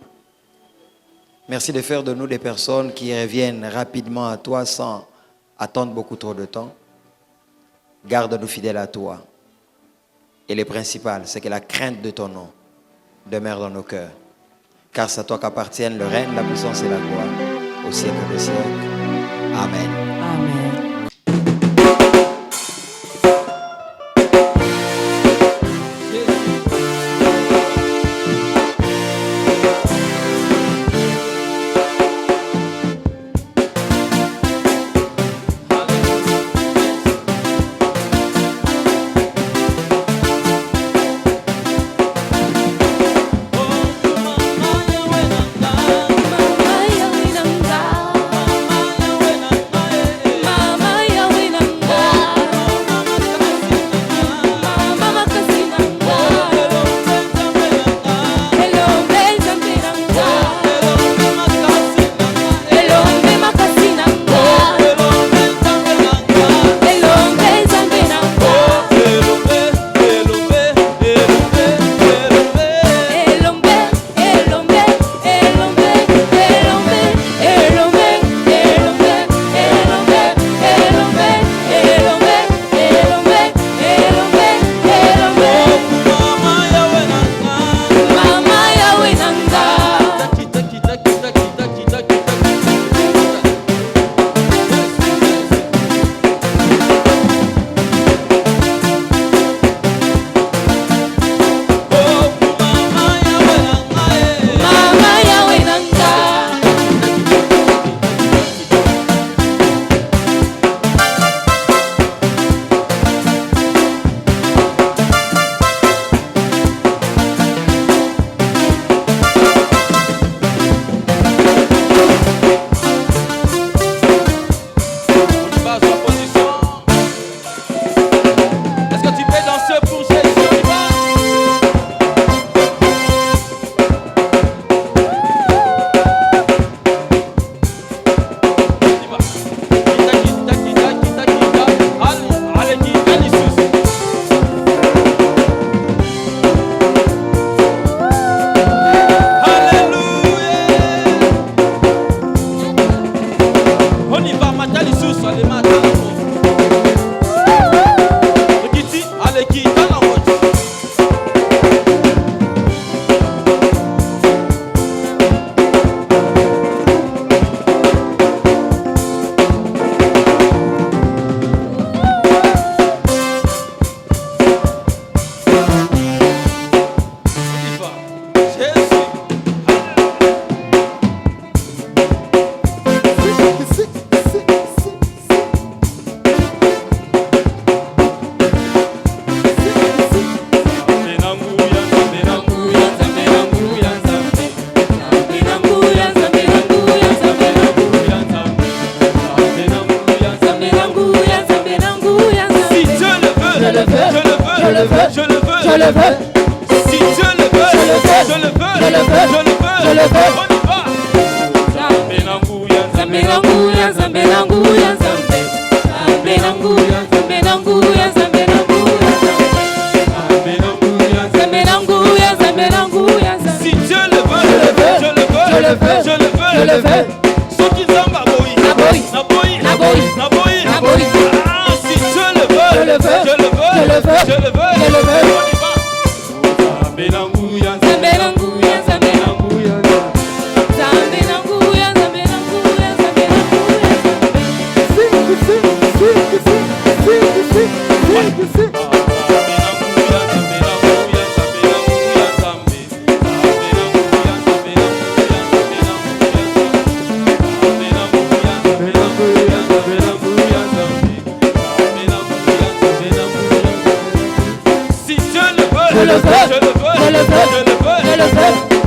Merci de faire de nous des personnes qui reviennent rapidement à toi sans attendre beaucoup trop de temps. Garde-nous fidèles à toi. Et le principal, c'est que la crainte de ton nom demeure dans nos cœurs. Car c'est à toi qu'appartiennent le règne, la puissance et la gloire au siècle des siècles. Amen. Amen. Oh, le veux. Si Dieu le veut, Je le veux. je le veux, Je le veux. je le veux, Je le veux. on y va. Zambe nanguya, Zambe nanguya, zambe nanguya, zambe. Zambe nanguya, zambe nanguya, zambe nanguya, zambe nanguya. zambe nanguya, zambe nanguya, zambe. Si Dieu le veut, Je le veux. je le veux, Je le veux. je le veux, Je le veux. Ceux qui s'en aboyent, Naboyi, naboyi, naboyi, naboyi. naboyi. Ah, si Dieu le veut, Je le veux. je le veux, Je le veux. je le veux, Je le veux. on y va. Zambe nanguya, Zambe nanguya, zambe nanguya, zambe nanguya, zambe nanguya, zambe Si Dieu le veut, Je le veux. je le veux, Je le veux. je le veux. Je le veux.